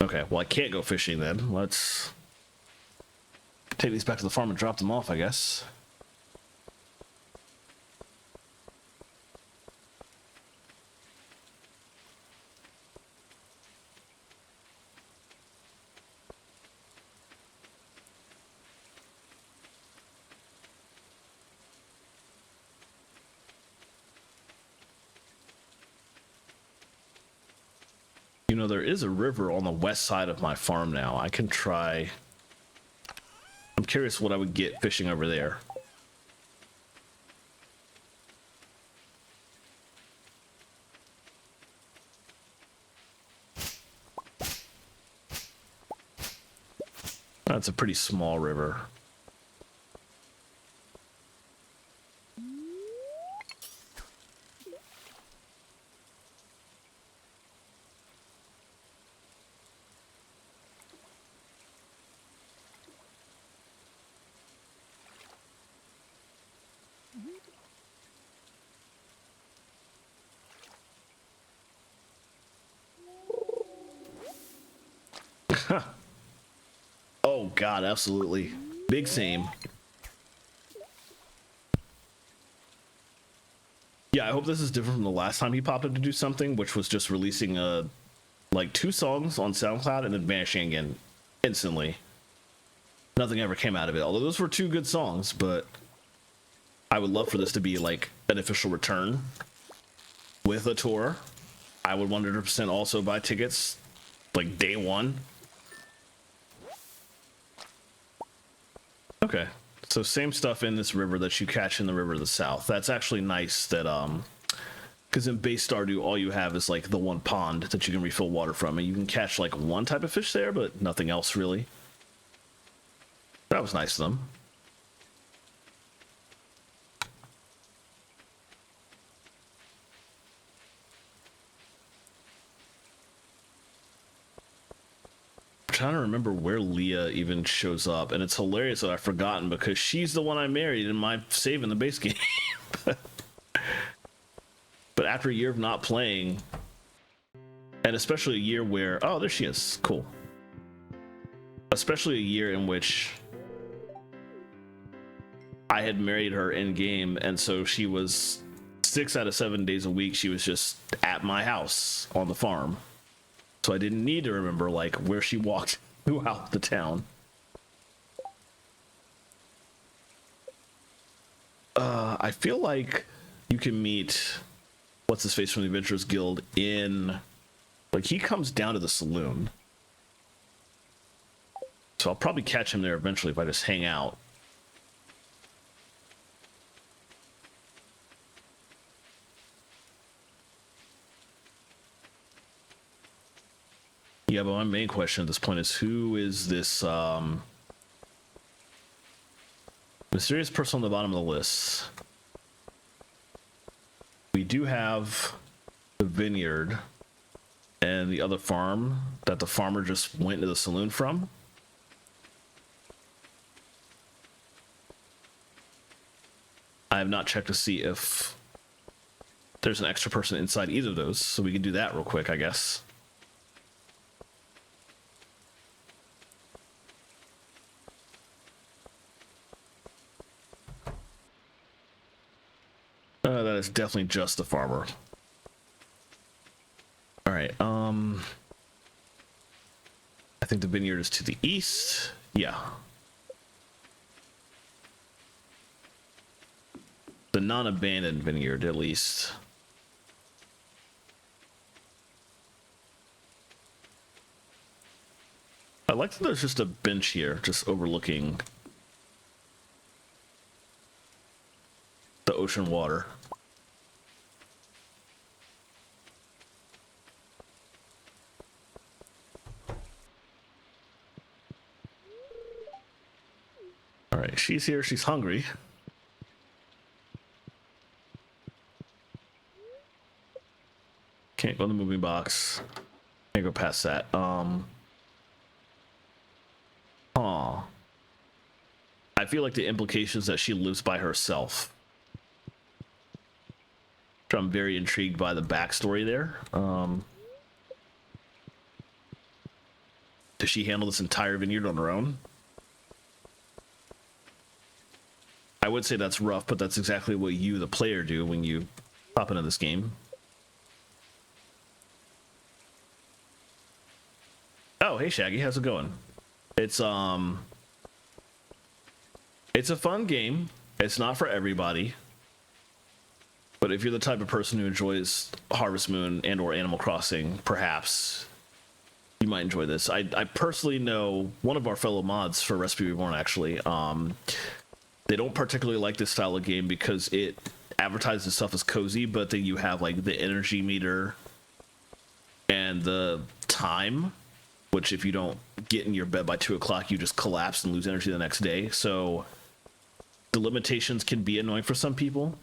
Okay, well I can't go fishing then. Let's take these back to the farm and drop them off, I guess. You know, there is a river on the west side of my farm now. I can try. I'm curious what I would get fishing over there. That's a pretty small river. Oh god, absolutely. Big same. Yeah, I hope this is different from the last time he popped up to do something, which was just releasing like 2 songs on SoundCloud and then vanishing again instantly. Nothing ever came out of it. Although those were 2 good songs, but I would love for this to be like an official return with a tour. I would 100% also buy tickets like day 1. Okay. So same stuff in this river that you catch in the river of the south. That's actually nice that because in base Stardew all you have is like the one pond that you can refill water from, and you can catch like one type of fish there, but nothing else really. That was nice of them. I'm trying to remember where Leah even shows up, and it's hilarious that I've forgotten because she's the one I married in my save in the base game. But after a year of not playing, and especially a year where, oh, there she is, cool. Especially a year in which I had married her in game, and so she was 6 out of 7 days a week, she was just at my house on the farm. So I didn't need to remember like where she walked throughout the town. I feel like you can meet what's his face from the Adventurers Guild in, like, he comes down to the saloon. So I'll probably catch him there eventually if I just hang out. Yeah, but my main question at this point is, who is this mysterious person on the bottom of the list? We do have the vineyard and the other farm that the farmer just went to the saloon from. I have not checked to see if there's an extra person inside either of those, so we can do that real quick, I guess. That is definitely just the farmer. All right. I think the vineyard is to the east. Yeah. The non-abandoned vineyard, at least. I like that there's just a bench here, just overlooking the ocean water. All right, she's here. She's hungry. Can't go in the moving box. Can't go past that. I feel like the implications that she lives by herself. I'm very intrigued by the backstory there. Does she handle this entire vineyard on her own? I would say that's rough, but that's exactly what you, the player, do when you pop into this game. Oh, hey Shaggy, how's it going? It's a fun game. It's not for everybody. But if you're the type of person who enjoys Harvest Moon and or Animal Crossing, perhaps you might enjoy this. I personally know one of our fellow mods for Recipe Reborn, actually. They don't particularly like this style of game because it advertises itself as cozy, but then you have like the energy meter and the time, which if you don't get in your bed by 2 o'clock, you just collapse and lose energy the next day. So the limitations can be annoying for some people.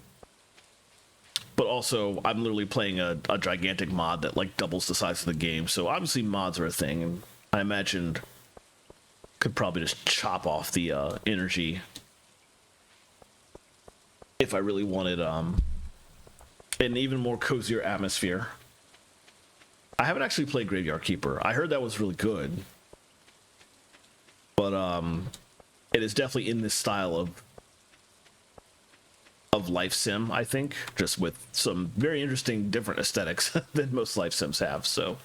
But also, I'm literally playing a gigantic mod that like doubles the size of the game. So obviously mods are a thing, and I imagined could probably just chop off the energy if I really wanted an even more cozier atmosphere. I haven't actually played Graveyard Keeper. I heard that was really good. but it is definitely in this style of life sim, I think, just with some very interesting different aesthetics than most life sims have. So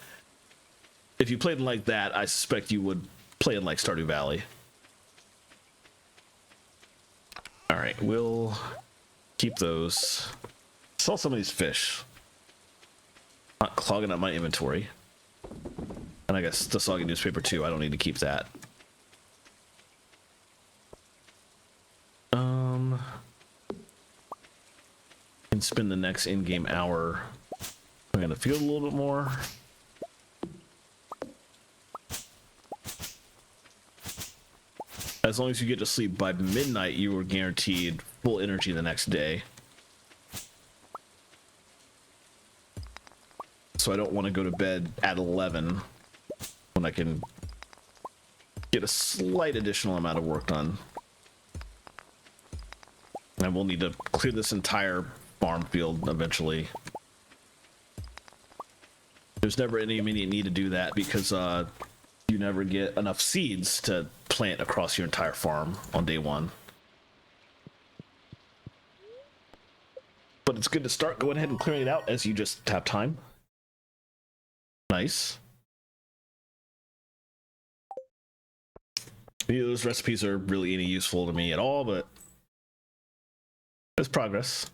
if you played like that, I suspect you would play it like Stardew Valley. All right, we'll keep those. Sell some of these fish. Not clogging up my inventory. And I guess the soggy newspaper too. I don't need to keep that. Can spend the next in-game hour. I'm gonna feel a little bit more. As long as you get to sleep by midnight, you are guaranteed full energy the next day. So I don't want to go to bed at 11 when I can get a slight additional amount of work done. And we'll need to clear this entire farm field eventually. There's never any immediate need to do that because you never get enough seeds to plant across your entire farm on day one. But it's good to start going ahead and clearing it out as you just have time. Nice. Neither of those recipes are really any useful to me at all, but there's progress.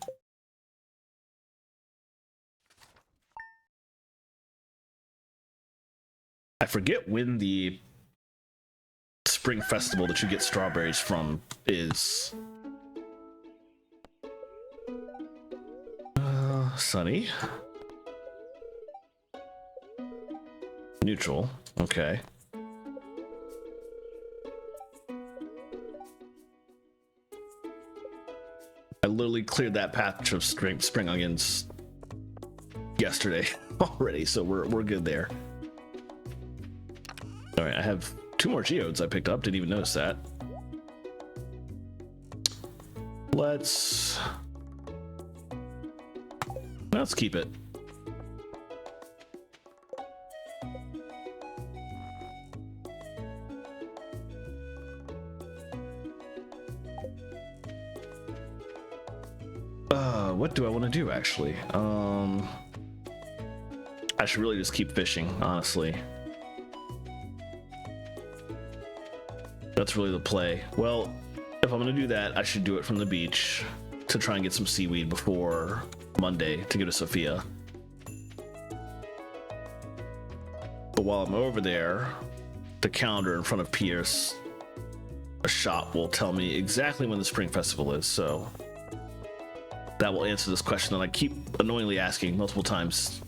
I forget when the spring festival that you get strawberries from is. Sunny. Neutral. Okay. I literally cleared that patch of spring onions yesterday already, so we're good there. All right, I have 2 more geodes I picked up. Didn't even notice that. Let's keep it. What do I want to do actually? I should really just keep fishing, honestly. That's really the play. Well, if I'm gonna do that, I should do it from the beach to try and get some seaweed before Monday to go to Sophia. But while I'm over there, the calendar in front of Pierce, a shop, will tell me exactly when the spring festival is, so that will answer this question that I keep annoyingly asking multiple times.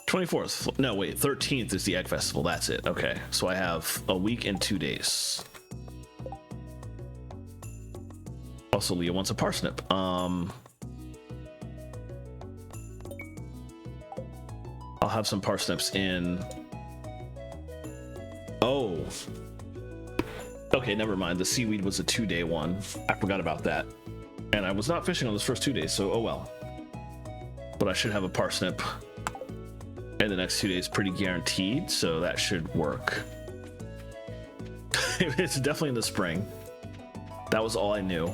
24th. No, wait. 13th is the egg festival. That's it. Okay. So I have a week and 2 days. Also, Leah wants a parsnip. I'll have some parsnips in. Oh. Okay, never mind. The seaweed was a 2-day one. I forgot about that. And I was not fishing on those first 2 days, so oh well. But I should have a parsnip in the next 2 days, pretty guaranteed, so that should work. It's definitely in the spring. That was all I knew.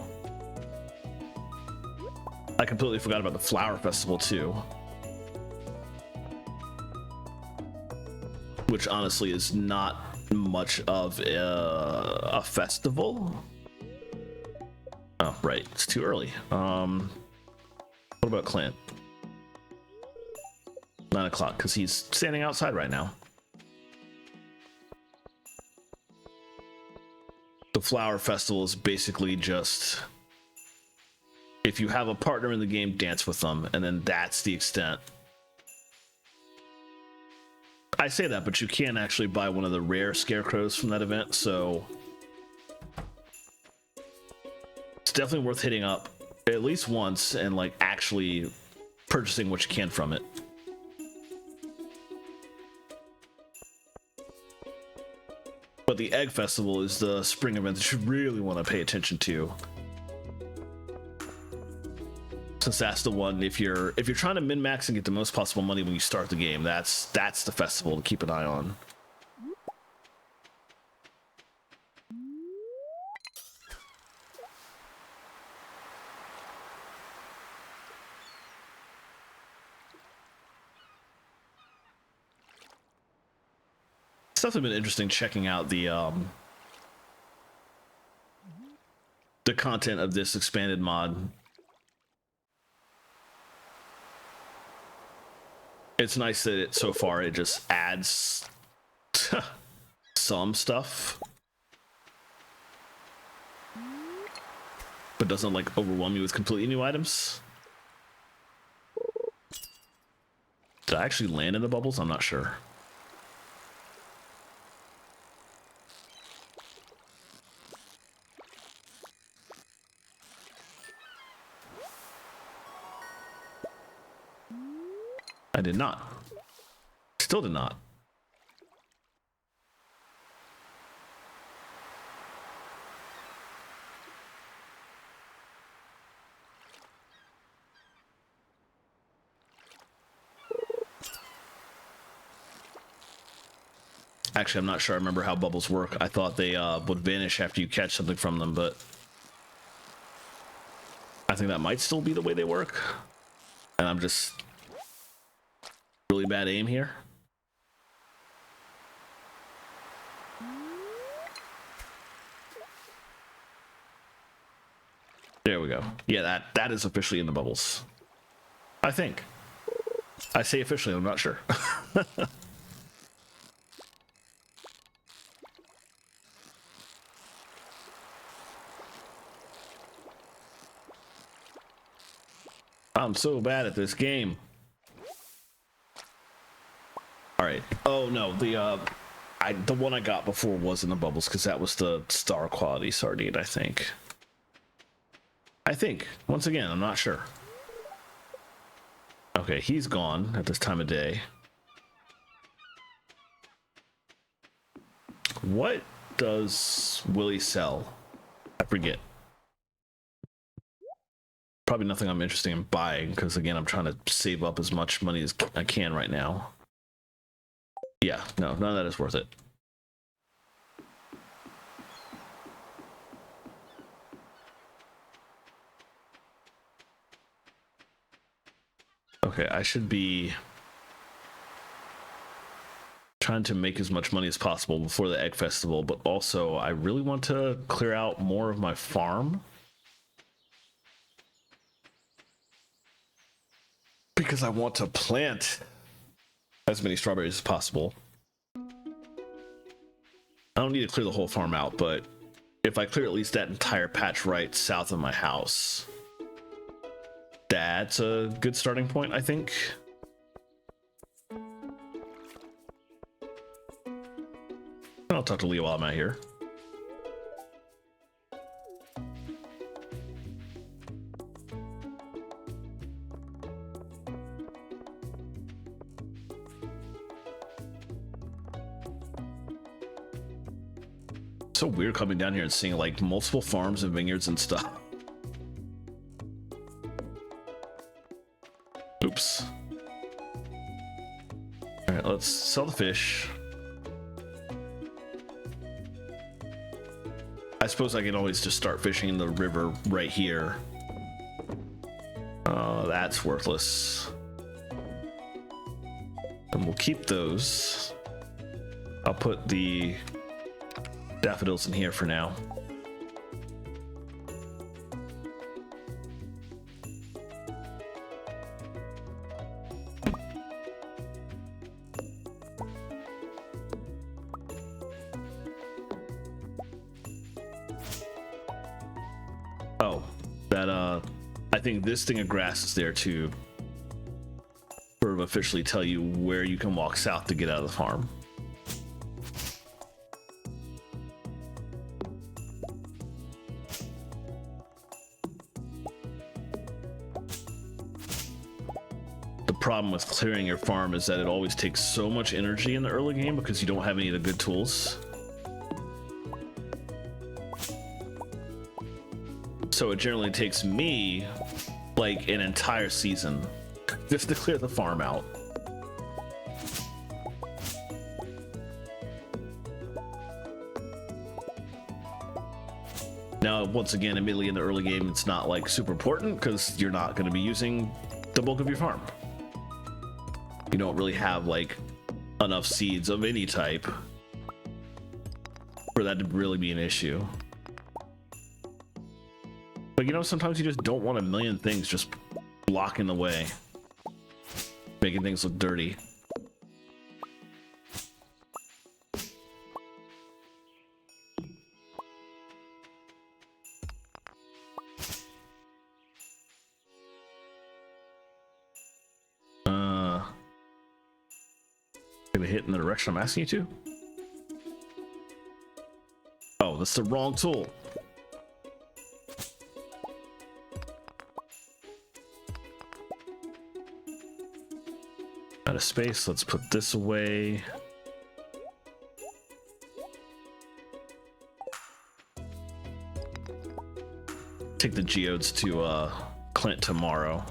I completely forgot about the flower festival too, which honestly is not much of a festival. Oh, right, it's too early. What about Clint? 9 o'clock, because he's standing outside right now. The flower festival is basically just, if you have a partner in the game, dance with them, and then that's the extent. I say that, but you can actually buy one of the rare scarecrows from that event, so it's definitely worth hitting up at least once and like actually purchasing what you can from it. But the egg festival is the spring event that you really want to pay attention to, since that's the one, if you're trying to min-max and get the most possible money when you start the game, that's the festival to keep an eye on. It's definitely been interesting checking out the content of this expanded mod. It's nice that so far it just adds some stuff, but doesn't like overwhelm you with completely new items. Did I actually land in the bubbles? I'm not sure. I did not. Still did not. Actually, I'm not sure I remember how bubbles work. I thought they would vanish after you catch something from them, but I think that might still be the way they work. And I'm just really bad aim here. There we go. Yeah, that is officially in the bubbles. I think. I say officially, I'm not sure. I'm so bad at this game. All right. Oh no, the one I got before was in the bubbles because that was the star quality sardine, I think. Once again, I'm not sure. Okay, he's gone at this time of day. What does Willie sell? I forget. Probably nothing I'm interested in buying because again, I'm trying to save up as much money as I can right now. Yeah, no, none of that is worth it. Okay, I should be trying to make as much money as possible before the egg festival, but also I really want to clear out more of my farm. Because I want to plant as many strawberries as possible. I don't need to clear the whole farm out, but if I clear at least that entire patch right south of my house, that's a good starting point, I think. I'll talk to Leo while I'm out here. So weird coming down here and seeing like multiple farms and vineyards and stuff. Oops. All right, let's sell the fish. I suppose I can always just start fishing in the river right here. Oh, that's worthless. And we'll keep those. I'll put the daffodils in here for now. Oh, that I think this thing of grass is there to sort of officially tell you where you can walk south to get out of the farm. Problem with clearing your farm is that it always takes so much energy in the early game because you don't have any of the good tools. So it generally takes me like an entire season just to clear the farm out. Now, once again, admittedly in the early game, it's not like super important because you're not going to be using the bulk of your farm. You don't really have like enough seeds of any type for that to really be an issue. But you know, sometimes you just don't want a million things just blocking the way, making things look dirty. Gonna hit in the direction I'm asking you to? Oh, that's the wrong tool. Out of space, let's put this away. Take the geodes to Clint tomorrow.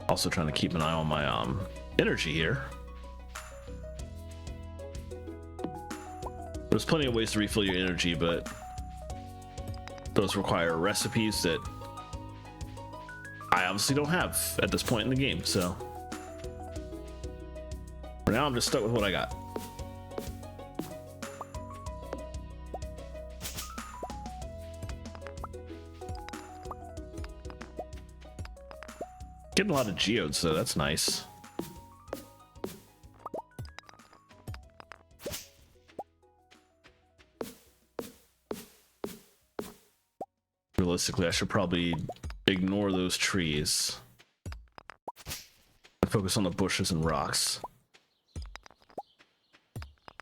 Also trying to keep an eye on my energy here. There's plenty of ways to refill your energy, but those require recipes that I obviously don't have at this point in the game, so for now I'm just stuck with what I got. Getting a lot of geodes, so that's nice. Realistically, I should probably ignore those trees and focus on the bushes and rocks.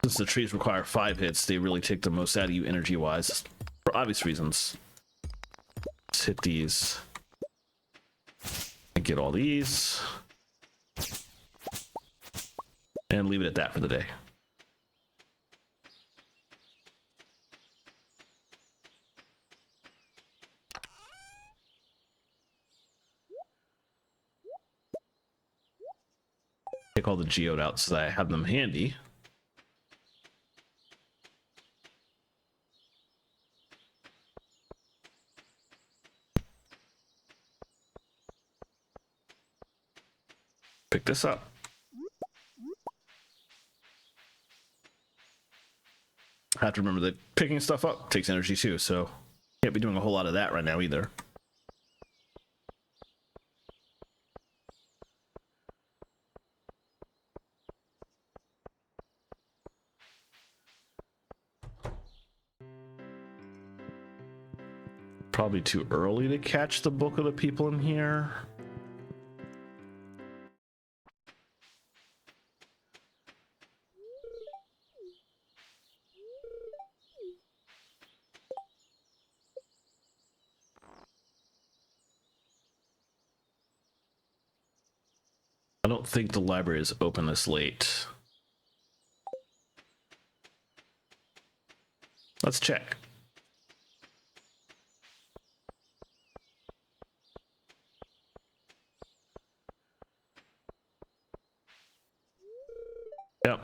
Since the trees require 5 hits, they really take the most out of you energy-wise, for obvious reasons. Let's hit these. Get all these and leave it at that for the day. Take all the geode out so that I have them handy. Pick this up. I have to remember that picking stuff up takes energy too, so can't be doing a whole lot of that right now either. Probably too early to catch the bulk of the people in here. I don't think the library is open this late. Let's check. Yep.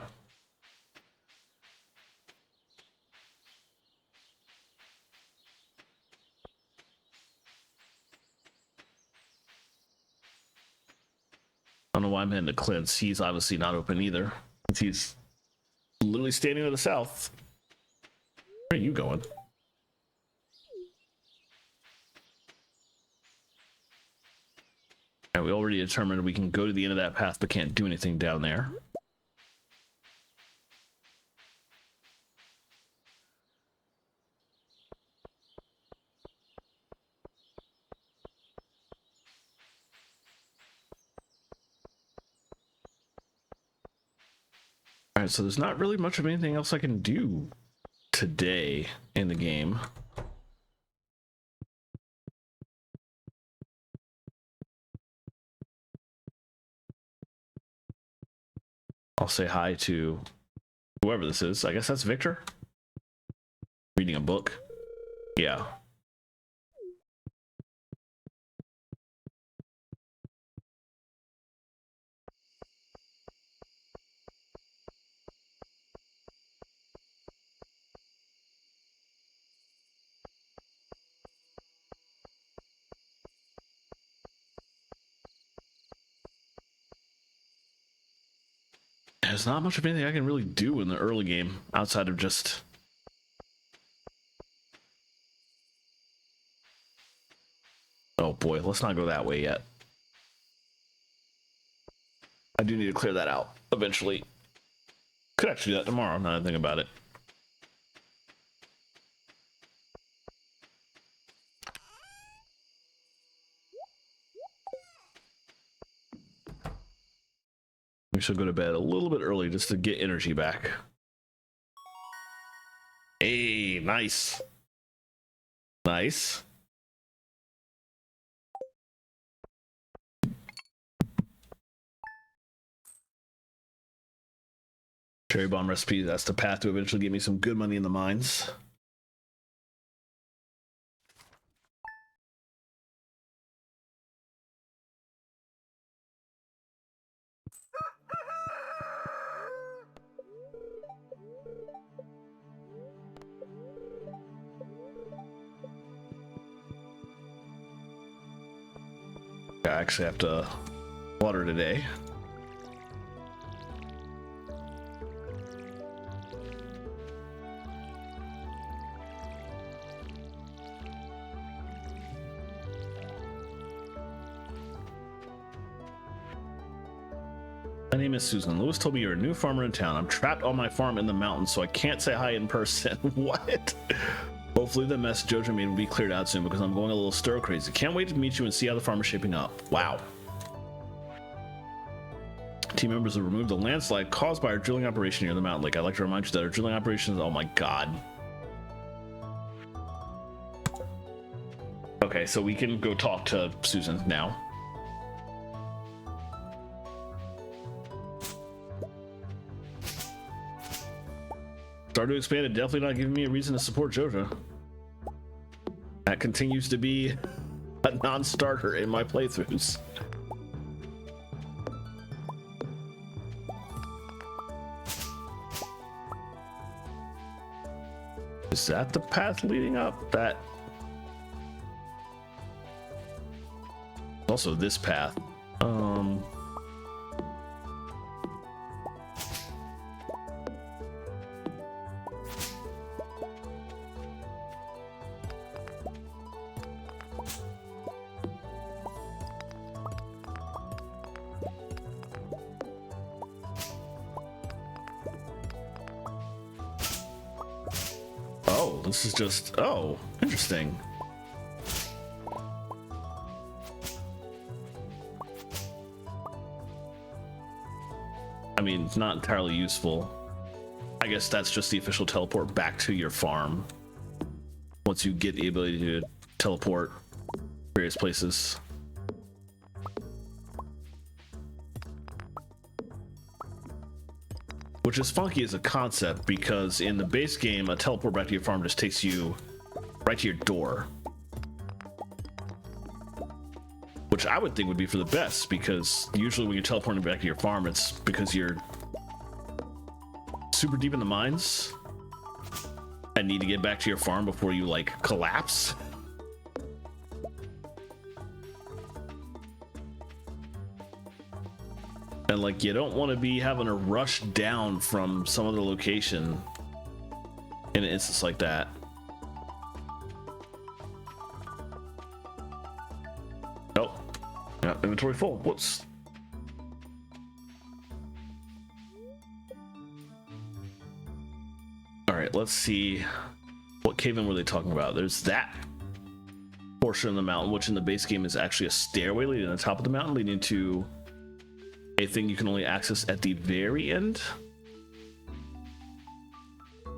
I don't know why I'm heading to Clint's. He's obviously not open either. He's literally standing to the south. Where are you going? And we already determined we can go to the end of that path but can't do anything down there. Alright, so there's not really much of anything else I can do today in the game. I'll say hi to whoever this is. I guess that's Victor. Reading a book. Yeah. there's not much of anything I can really do in the early game outside of just... Oh boy, let's not go that way yet. I do need to clear that out eventually. Could actually do that tomorrow, now that I think about it. We should go to bed a little bit early just to get energy back. Hey, nice. Nice. Cherry bomb recipe, that's the path to eventually get me some good money in the mines. I actually have to water today. My name is Susan. Lewis told me you're a new farmer in town. I'm trapped on my farm in the mountains, so I can't say hi in person. What? Hopefully the mess Jojo made will be cleared out soon because I'm going a little stir crazy. Can't wait to meet you and see how the farm is shaping up. Wow. Team members have removed the landslide caused by our drilling operation near the mountain lake. I'd like to remind you that our drilling operations... Oh my god. Okay, so we can go talk to Susan now. Stardew Expanded definitely not giving me a reason to support Jojo. That continues to be a non-starter in my playthroughs. Is that the path leading up? That... Also this path. Oh, this is just... Oh, interesting. I mean, it's not entirely useful. I guess that's just the official teleport back to your farm. Once you get the ability to teleport various places. Which is funky as a concept because in the base game, a teleport back to your farm just takes you right to your door. Which I would think would be for the best, because usually when you're teleporting back to your farm, it's because you're super deep in the mines and need to get back to your farm before you like collapse. And like you don't want to be having to rush down from some other location in an instance like that. Oh, yeah, inventory full. Whoops. All right, let's see. What cave-in were they talking about? There's that portion of the mountain, which in the base game is actually a stairway leading to the top of the mountain, leading to a thing you can only access at the very end.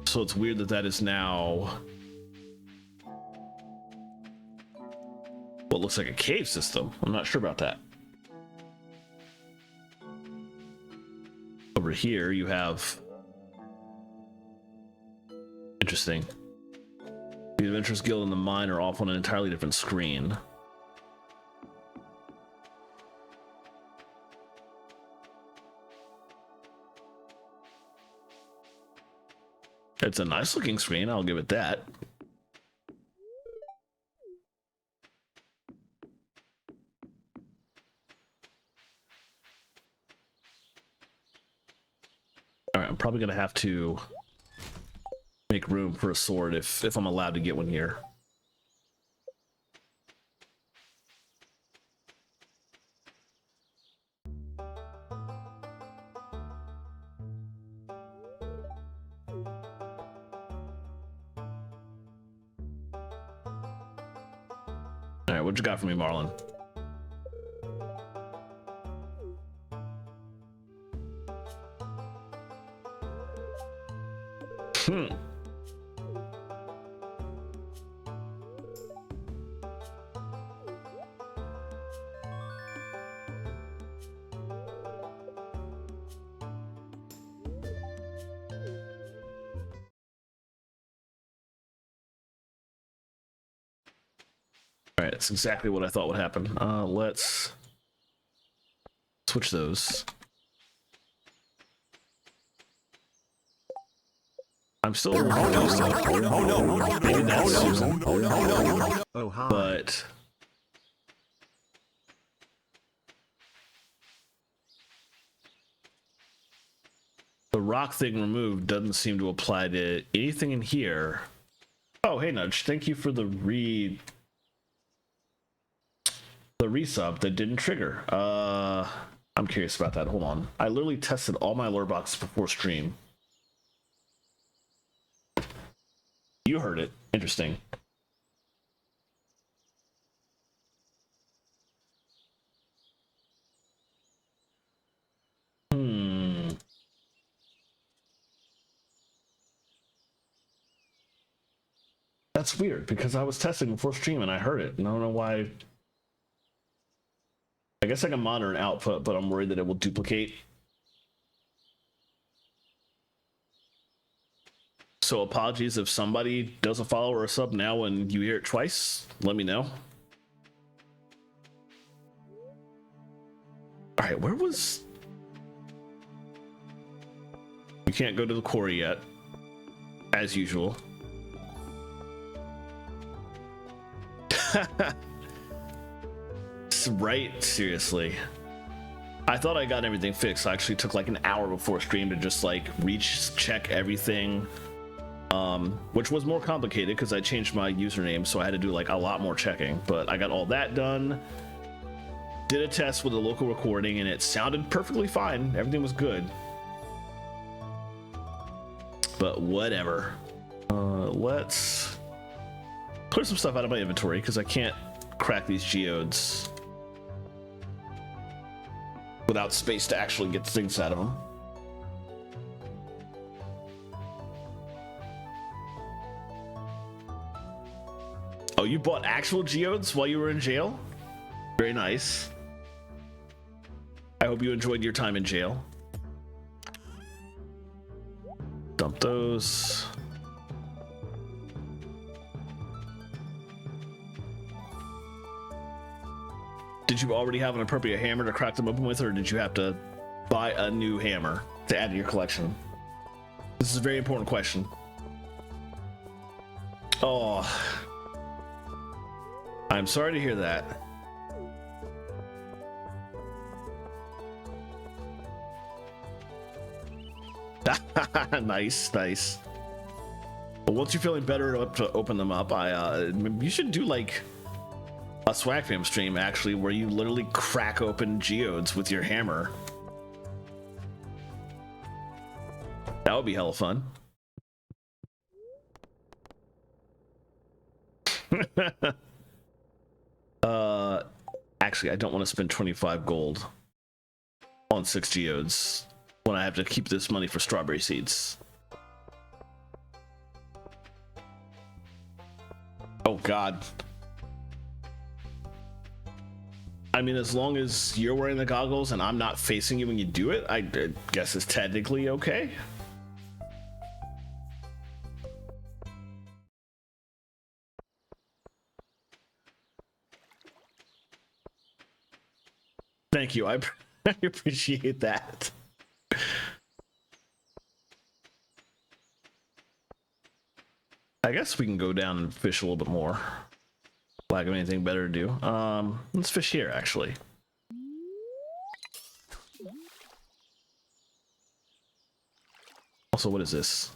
So it's weird that that is now what looks like a cave system. I'm not sure about that. Over here you have... Interesting. The Adventurers Guild and the mine are off on an entirely different screen. It's a nice looking screen, I'll give it that. probably gonna have to make room for a sword if I'm allowed to get one here. All right, what you got for me, Marlon? All right, that's exactly what I thought would happen. Let's switch those. I'm still a little confused. Maybe that's Susan. Oh, hi. But the rock thing removed doesn't seem to apply to anything in here. Oh, hey Nudge, thank you for the resub that didn't trigger. I'm curious about that. Hold on. I literally tested all my lure boxes before stream. You heard it. Interesting. That's weird because I was testing before stream and I heard it. And I don't know why. I guess I can monitor an output, but I'm worried that it will duplicate. So apologies if somebody does a follow or a sub now and you hear it twice. Let me know. All right, where was... We can't go to the quarry yet, as usual. Right? Seriously. I thought I got everything fixed. I actually took like an hour before stream to just like check everything, which was more complicated because I changed my username, so I had to do like a lot more checking. But I got all that done. Did a test with a local recording and it sounded perfectly fine. Everything was good. But whatever. Let's clear some stuff out of my inventory because I can't crack these geodes without space to actually get things out of them. Oh, you bought actual geodes while you were in jail? Very nice. I hope you enjoyed your time in jail. Dump those. Did you already have an appropriate hammer to crack them open with, or did you have to buy a new hammer to add to your collection? This is a very important question. Oh, I'm sorry to hear that. Nice, nice. But once you're feeling better enough to open them up, you should do like a Swag Fam stream actually, where you literally crack open geodes with your hammer. That would be hella fun. Actually, I don't want to spend 25 gold on 6 geodes when I have to keep this money for strawberry seeds. Oh God. I mean, as long as you're wearing the goggles and I'm not facing you when you do it, I guess it's technically okay. Thank you. I appreciate that. I guess we can go down and fish a little bit more. Lack of anything better to do. Let's fish here, actually. Also, what is this?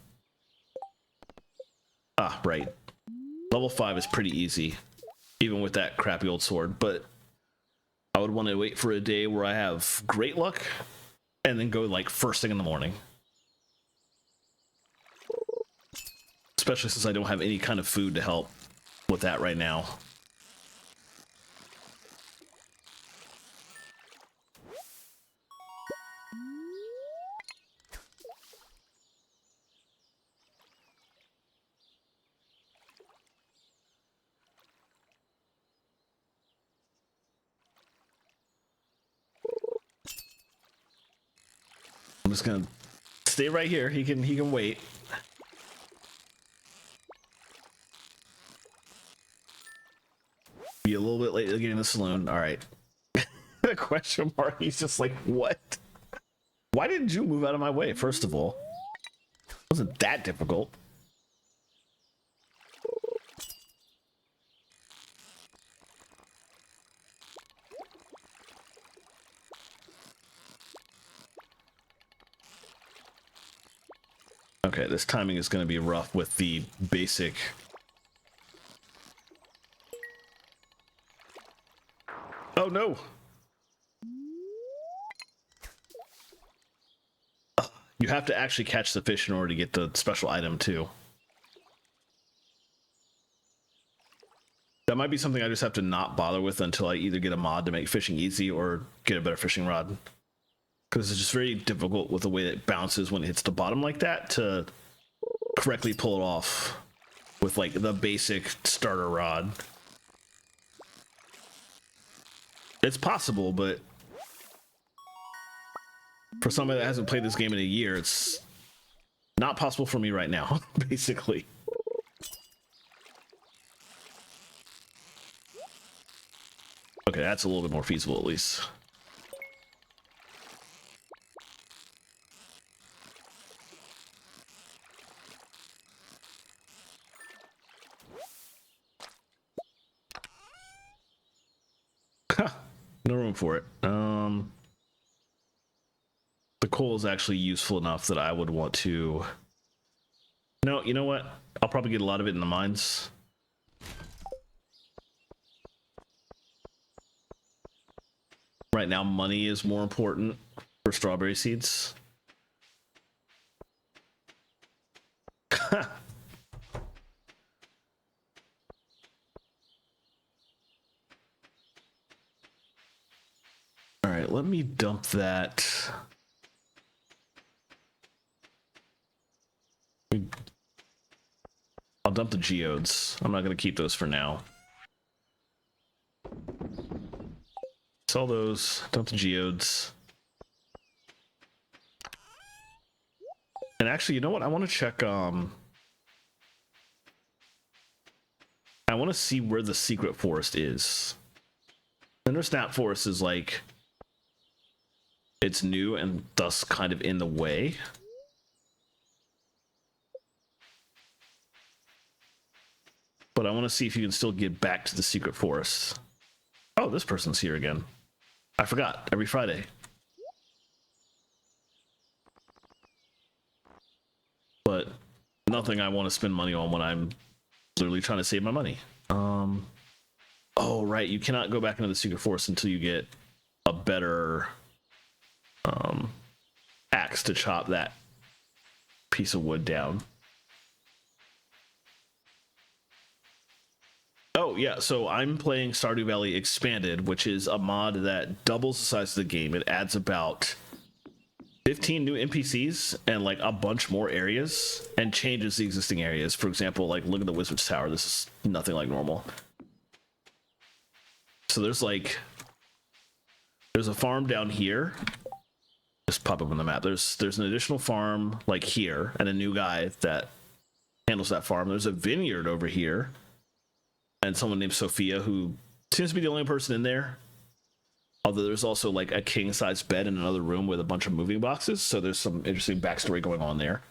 Ah, right. Level 5 is pretty easy, even with that crappy old sword, but I would want to wait for a day where I have great luck and then go like first thing in the morning. Especially since I don't have any kind of food to help with that right now. I'm just gonna stay right here. He can wait. Be a little bit late to get in the saloon. All right. The question mark. He's just like, what? Why didn't you move out of my way? First of all, it wasn't that difficult. Okay, this timing is going to be rough with the basic. Oh no! You have to actually catch the fish in order to get the special item too. That might be something I just have to not bother with until I either get a mod to make fishing easy or get a better fishing rod. Because it's just very difficult with the way that it bounces when it hits the bottom like that to correctly pull it off with like the basic starter rod. It's possible, but for somebody that hasn't played this game in a year, it's not possible for me right now, basically. Okay, that's a little bit more feasible at least. No room for it. The coal is actually useful enough that I would want to. No, you know what? I'll probably get a lot of it in the mines. Right now, money is more important for strawberry seeds. All right, let me dump that. I'll dump the geodes. I'm not going to keep those for now. Sell those, dump the geodes. And actually, you know what? I want to check, I want to see where the secret forest is. Snap Forest is like, it's new and thus kind of in the way. But I want to see if you can still get back to the secret forest. Oh, this person's here again. I forgot. Every Friday. But nothing I want to spend money on when I'm literally trying to save my money. Oh, right. You cannot go back into the secret forest until you get a better axe to chop that piece of wood down. Oh, yeah, so I'm playing Stardew Valley Expanded, which is a mod that doubles the size of the game. It adds about 15 new NPCs and like a bunch more areas and changes the existing areas. For example, like look at the Wizard's Tower. This is nothing like normal. So there's a farm down here. Just pop up on the map. There's an additional farm like here and a new guy that handles that farm. There's a vineyard over here. And someone named Sophia, who seems to be the only person in there. Although there's also like a king-sized bed in another room with a bunch of moving boxes. So there's some interesting backstory going on there.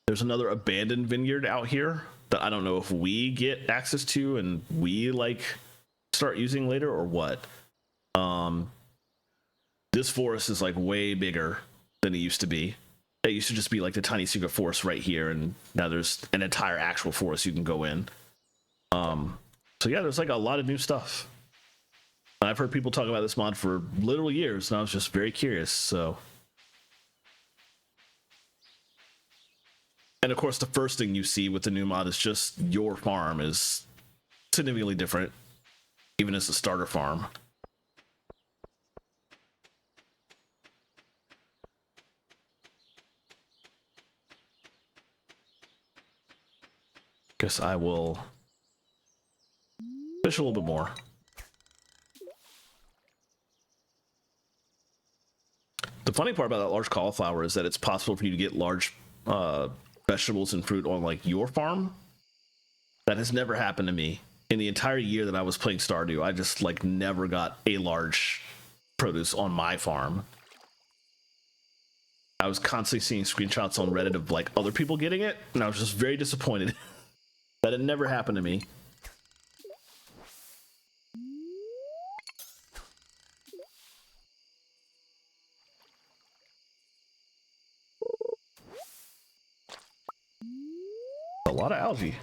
There's another abandoned vineyard out here that I don't know if we get access to and we like start using later or what. This forest is like way bigger than it used to be. It used to just be like the tiny secret forest right here, and now there's an entire actual forest you can go in. So yeah, there's like a lot of new stuff. I've heard people talk about this mod for literal years, and I was just very curious. So, and of course, the first thing you see with the new mod is just your farm is significantly different, even as a starter farm. Guess I will fish a little bit more. The funny part about that large cauliflower is that it's possible for you to get large vegetables and fruit on like your farm. That has never happened to me in the entire year that I was playing Stardew. I just like never got a large produce on my farm. I was constantly seeing screenshots on Reddit of like other people getting it, and I was just very disappointed that it never happened to me. A lot of algae.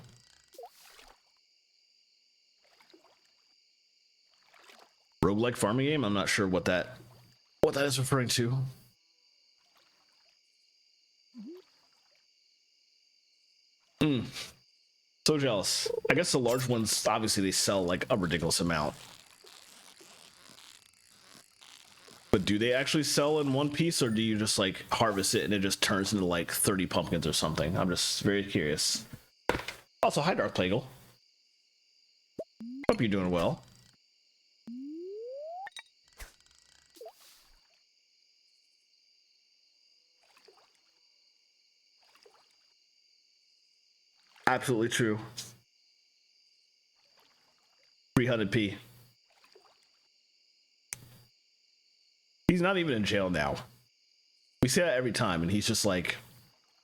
Roguelike farming game? I'm not sure what that is referring to. So jealous. I guess the large ones, obviously they sell like a ridiculous amount. But do they actually sell in one piece, or do you just like harvest it and it just turns into like 30 pumpkins or something? I'm just very curious. Also, hi Dark Plagle. Hope you're doing well. Absolutely true. 300p. He's not even in jail now. We say that every time, and he's just like,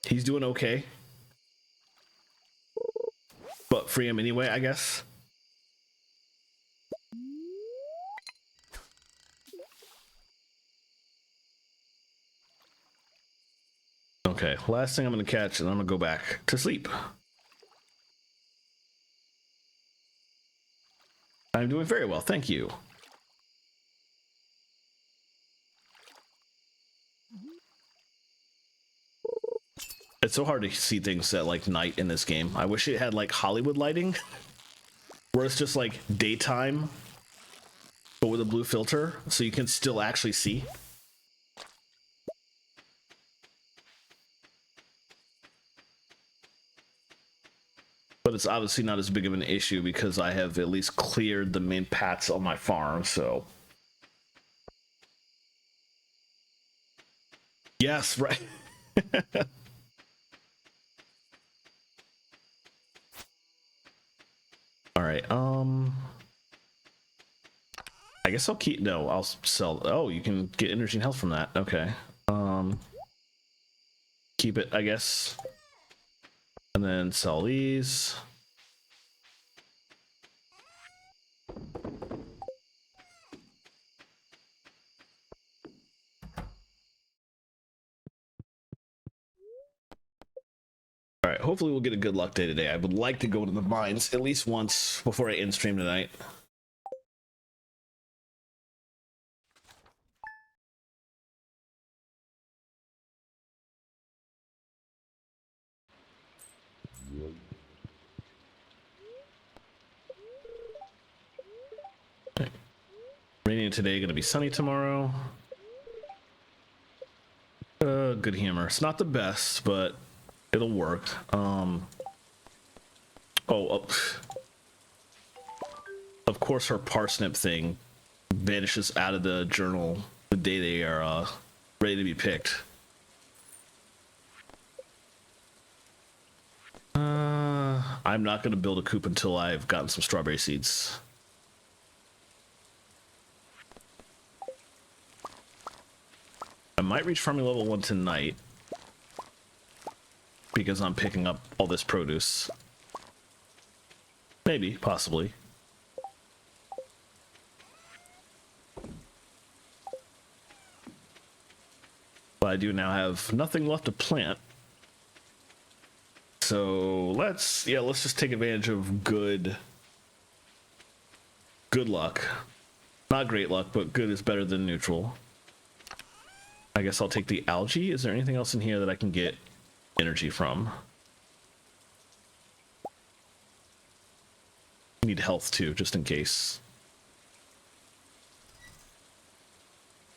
he's doing okay. But free him anyway, I guess. Okay, last thing I'm gonna catch, and I'm gonna go back to sleep. I'm doing very well, thank you. It's so hard to see things at like night in this game. I wish it had like Hollywood lighting, where it's just like daytime, but with a blue filter, so you can still actually see. But it's obviously not as big of an issue because I have at least cleared the main paths on my farm, so. Yes, right. All right, I guess I'll keep, no, I'll sell, oh, you can get energy and health from that, okay. Keep it, I guess. And then sell these. All right, hopefully we'll get a good luck day today. I would like to go to the mines at least once before I end stream tonight. Okay. Raining today, gonna be sunny tomorrow. Good humor. It's not the best, but it'll work. Of course her parsnip thing vanishes out of the journal the day they are ready to be picked. I'm not going to build a coop until I've gotten some strawberry seeds. I might reach farming level 1 tonight because I'm picking up all this produce. Maybe, possibly. But I do now have nothing left to plant. So let's just take advantage of good luck. Not great luck, but good is better than neutral. I guess I'll take the algae. Is there anything else in here that I can get energy from? Need health too, just in case.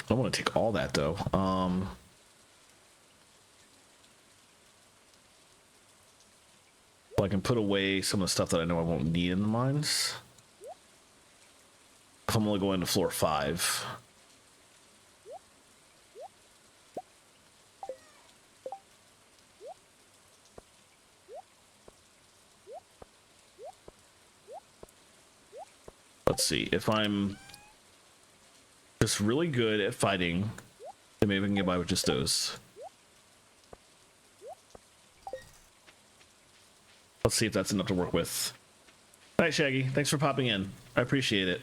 I don't want to take all that though. Well, I can put away some of the stuff that I know I won't need in the mines. If I'm only going to floor 5. Let's see, if I'm just really good at fighting, then maybe I can get by with just those. Let's see if that's enough to work with. All right, Shaggy, thanks for popping in. I appreciate it.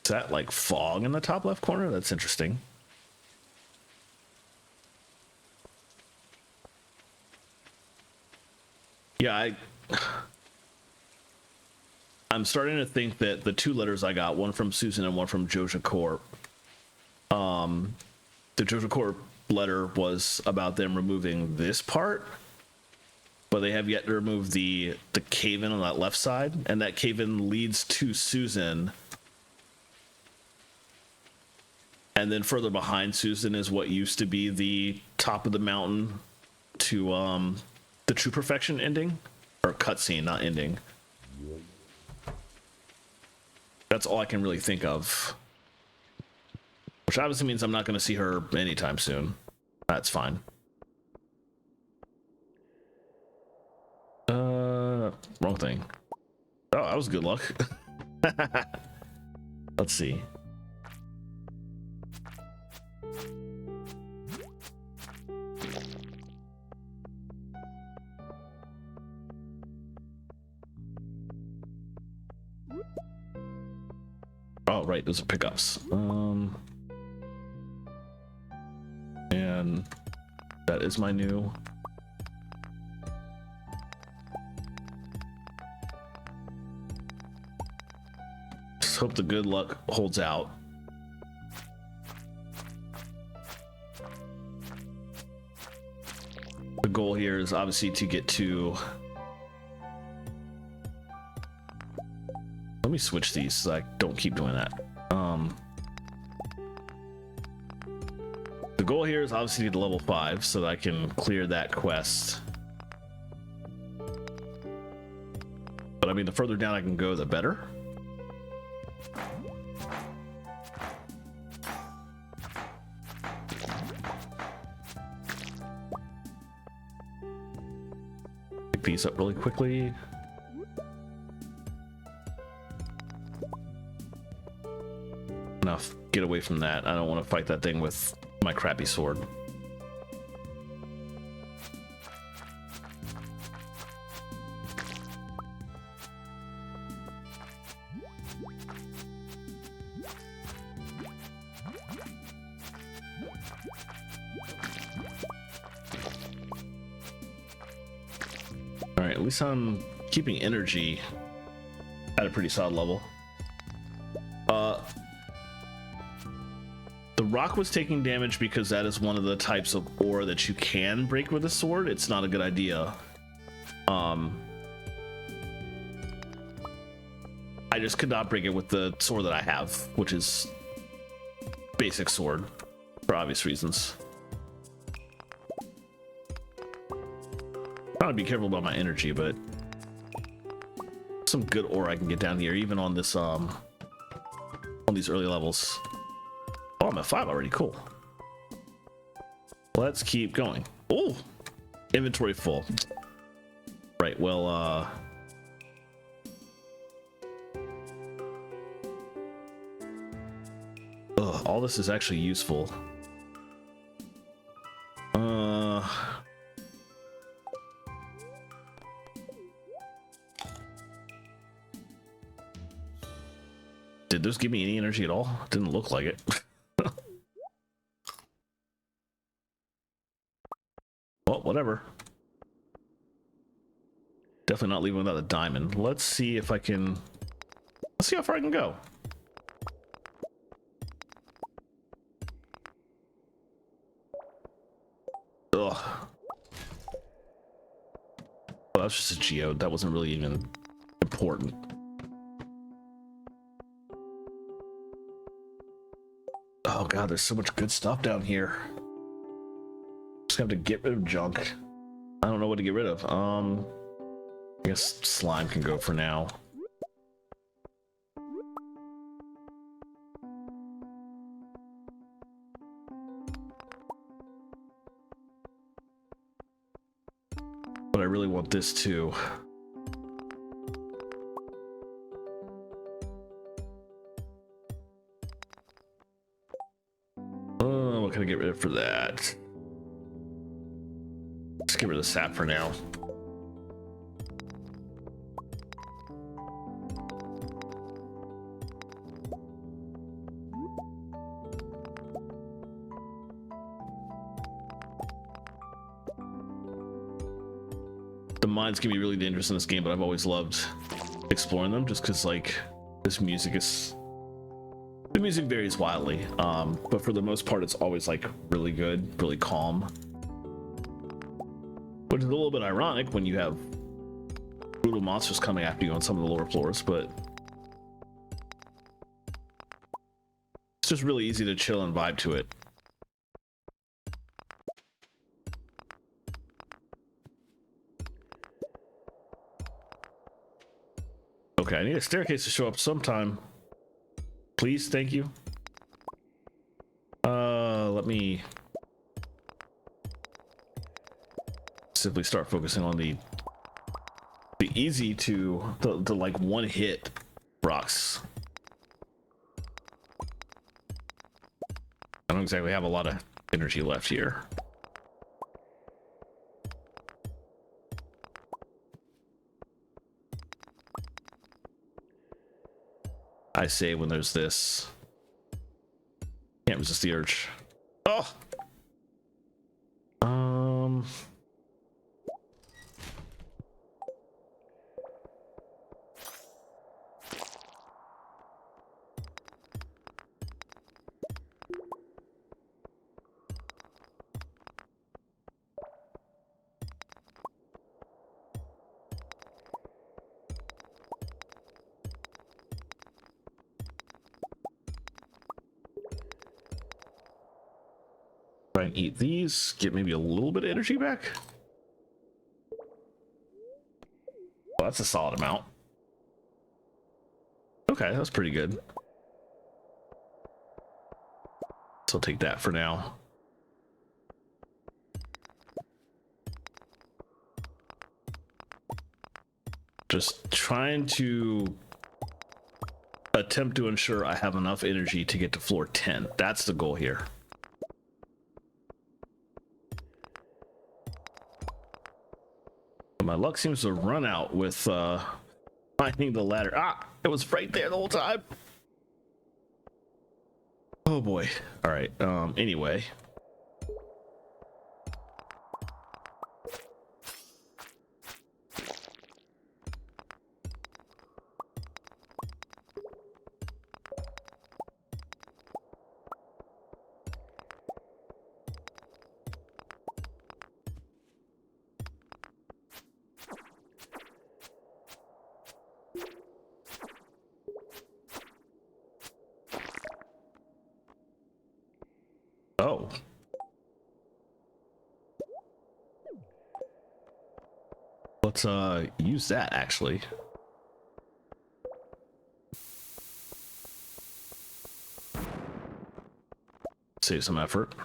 Is that like fog in the top left corner? That's interesting. Yeah, I'm starting to think that the 2 letters I got, one from Susan and one from Joja Corp, the Joja Corp letter was about them removing this part, but they have yet to remove the cave-in on that left side, and that cave-in leads to Susan. And then further behind Susan is what used to be the top of the mountain to the True Perfection ending, or cutscene, not ending. That's all I can really think of. Which obviously means I'm not going to see her anytime soon. That's fine. Wrong thing. Oh, that was good luck. Let's see. Oh, right, those are pickups. And that is my new. Just hope the good luck holds out. The goal here is obviously to get to. Let me switch these so I don't keep doing that. The goal here is obviously to get to level 5 so that I can clear that quest. But I mean, the further down I can go, the better. Pick these up really quickly. Enough. Get away from that. I don't want to fight that thing with my crappy sword. All right, at least I'm keeping energy at a pretty solid level. The rock was taking damage because that is one of the types of ore that you can break with a sword. It's not a good idea. I just could not break it with the sword that I have, which is basic sword, for obvious reasons. Trying to be careful about my energy, but some good ore I can get down here, even on this on these early levels. Oh, I'm at 5 already. Cool. Let's keep going. Oh, inventory full. Right. Well, all this is actually useful. Did this give me any energy at all? Didn't look like it. Well, whatever. Definitely not leaving without a diamond. Let's see if I can... Let's see how far I can go. Ugh. Well, that's just a geode. That wasn't really even important. Oh god, there's so much good stuff down here. Just have to get rid of junk. I don't know what to get rid of. I guess slime can go for now. But I really want this too. What can I get rid of for that? Let's get rid of the sap for now. The mines can be really dangerous in this game, but I've always loved exploring them just because, like, this music is... The music varies wildly, but for the most part, it's always, like, really good, really calm. Which is a little bit ironic when you have brutal monsters coming after you on some of the lower floors, but... It's just really easy to chill and vibe to it. Okay, I need a staircase to show up sometime. Please, thank you. Let me simply start focusing on the easy to the like one hit rocks. I don't exactly have a lot of energy left here. I say when there's this. Can't resist the urge. Oh! Try and eat these, get maybe a little bit of energy back. Well, that's a solid amount. Okay, that's pretty good. So I'll take that for now. Just trying to attempt to ensure I have enough energy to get to floor 10. That's the goal here. My luck seems to run out with finding the ladder. Ah, it was right there the whole time. Oh boy. All right. Anyway. Oh. Let's use that actually. Save some effort.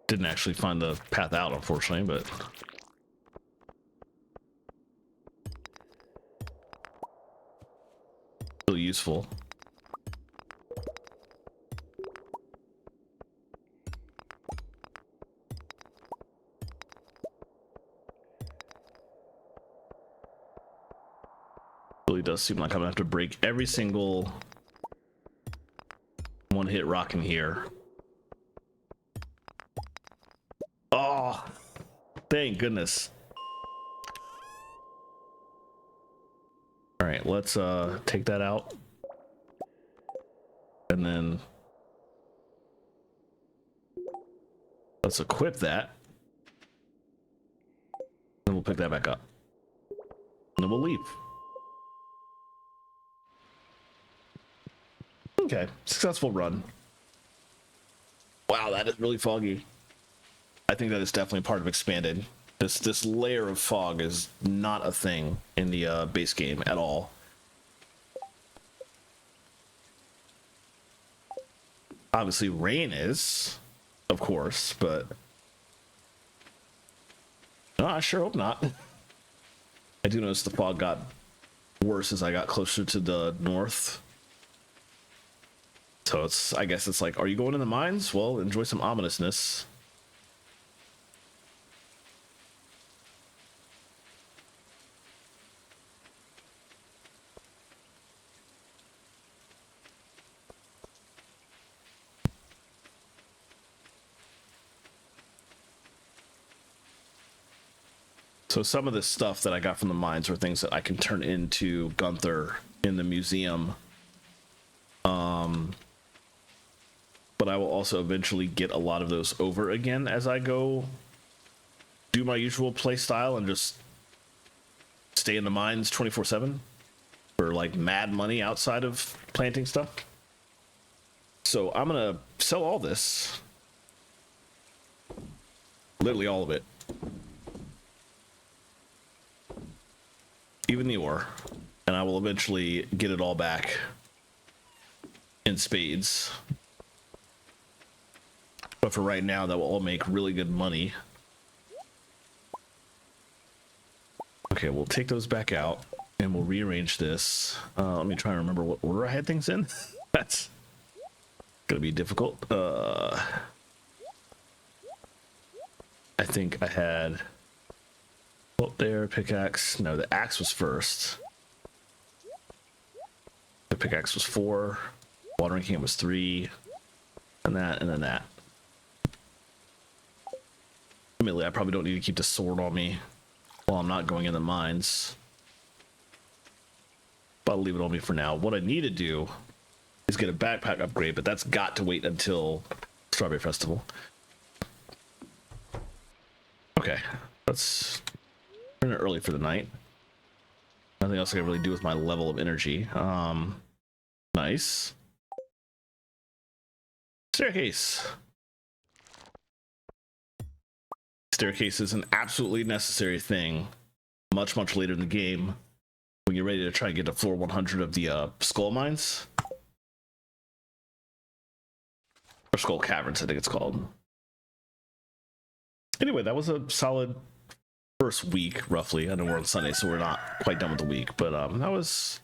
Didn't actually find the path out, unfortunately, but still useful. really does seem like I'm gonna have to break every single one-hit rock in here. Oh, thank goodness. All right, let's take that out. And then let's equip that. And we'll pick that back up. And then we'll leave. Okay, successful run. Wow, that is really foggy. I think that is definitely part of expanded. This layer of fog is not a thing in the base game at all. Obviously, rain is, of course, but no, I sure hope not. I do notice the fog got worse as I got closer to the north. So it's, I guess it's like, are you going in the mines? Well, enjoy some ominousness. So some of this stuff that I got from the mines are things that I can turn into Gunther in the museum. But I will also eventually get a lot of those over again as I go do my usual play style and just stay in the mines 24/7 for like mad money outside of planting stuff. So I'm gonna sell all this, literally all of it, even the ore, and I will eventually get it all back in spades. But for right now, that will all make really good money. Okay, we'll take those back out and we'll rearrange this. Let me try and remember what order I had things in. That's gonna be difficult. I think I had bolt there, pickaxe. No, the axe was first. The pickaxe was 4. Watering can was 3. And then that. Admittedly, I probably don't need to keep the sword on me while I'm not going in the mines. But I'll leave it on me for now. What I need to do is get a backpack upgrade, but that's got to wait until Strawberry Festival. Okay, let's turn it early for the night. Nothing else I can really do with my level of energy. Nice. Staircase. Staircase is an absolutely necessary thing much later in the game when you're ready to try and get to floor 100 of the skull mines, or skull caverns, I think it's called. Anyway, that was a solid first week, roughly. I know we're on Sunday, so we're not quite done with the week, but that was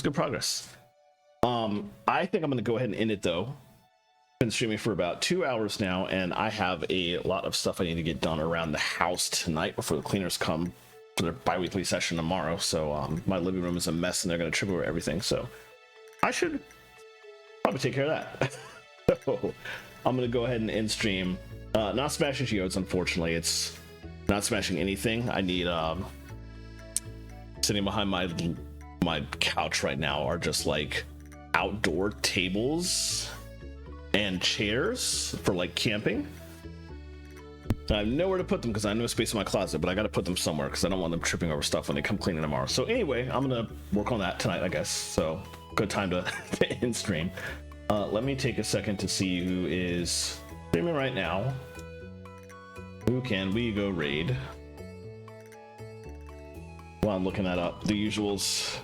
good progress. I think I'm going to go ahead and end it though. Been streaming for about 2 hours now, and I have a lot of stuff I need to get done around the house tonight before the cleaners come for their bi-weekly session tomorrow. So my living room is a mess and they're going to trip over everything, so I should probably take care of that. So I'm going to go ahead and end stream. Not smashing geodes, unfortunately. It's not smashing anything. I need sitting behind my couch right now are just like outdoor tables and chairs for like camping. I have nowhere to put them because I have no space in my closet, but I got to put them somewhere because I don't want them tripping over stuff when they come cleaning tomorrow. So anyway, I'm gonna work on that tonight, I guess. So good time to end stream. Let me take a second to see who is streaming right now. Who can we go raid? While I'm looking that up, the usuals.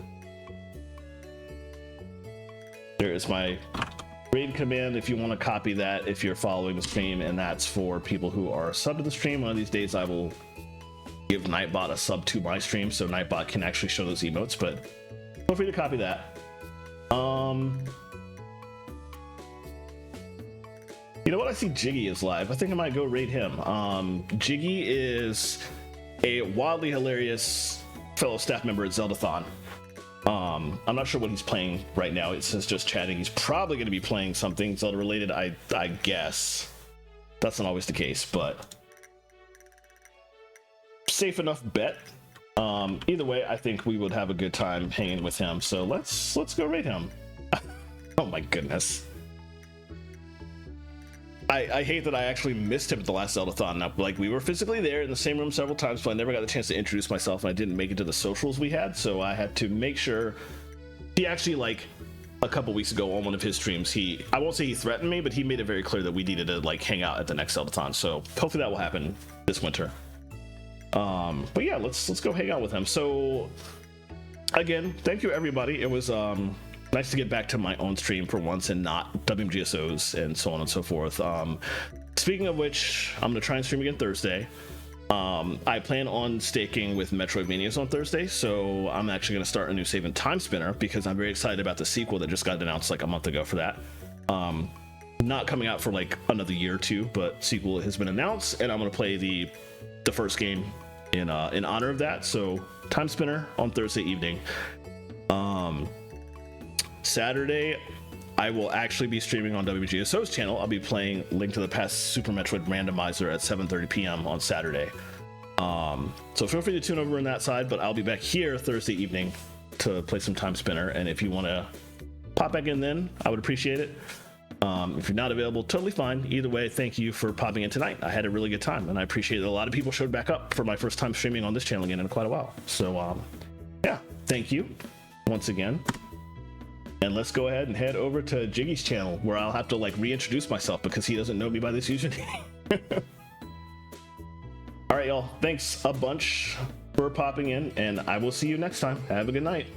There is my raid command if you want to copy that if you're following the stream, and that's for people who are sub to the stream. One of these days I will give Nightbot a sub to my stream so Nightbot can actually show those emotes, but feel free to copy that. You know what, I see Jiggy is live. I think I might go raid him. Jiggy is a wildly hilarious fellow staff member at Zeldathon. I'm not sure what he's playing right now. It says just chatting. He's probably going to be playing something Zelda related, I guess. That's not always the case, but safe enough bet. Either way, I think we would have a good time hanging with him. So let's go raid him. Oh my goodness. I hate that I actually missed him at the last Zeldathon. Now, like, we were physically there in the same room several times, but I never got the chance to introduce myself, and I didn't make it to the socials we had, so I had to make sure. He actually, like, a couple weeks ago on one of his streams, I won't say he threatened me, but he made it very clear that we needed to, like, hang out at the next Zeldathon, so hopefully that will happen this winter. But yeah, let's go hang out with him. So, again, thank you everybody. It was, nice to get back to my own stream for once and not WMGSO's and so on and so forth. Speaking of which, I'm gonna try and stream again Thursday. I plan on staking with Metroidvanias on Thursday, so I'm actually gonna start a new save and time spinner because I'm very excited about the sequel that just got announced like a month ago for that. Not coming out for like another year or two, but sequel has been announced, and I'm gonna play the first game in honor of that. So time spinner on Thursday evening. Saturday, I will actually be streaming on WGSO's channel. I'll be playing Link to the Past Super Metroid Randomizer at 7:30 p.m. on Saturday. So feel free to tune over on that side, but I'll be back here Thursday evening to play some Time Spinner, and if you want to pop back in then, I would appreciate it. If you're not available, totally fine. Either way, thank you for popping in tonight. I had a really good time, and I appreciate that a lot of people showed back up for my first time streaming on this channel again in quite a while. So, yeah, thank you once again. And let's go ahead and head over to Jiggy's channel, where I'll have to like reintroduce myself because he doesn't know me by this username. All right, y'all. Thanks a bunch for popping in, and I will see you next time. Have a good night.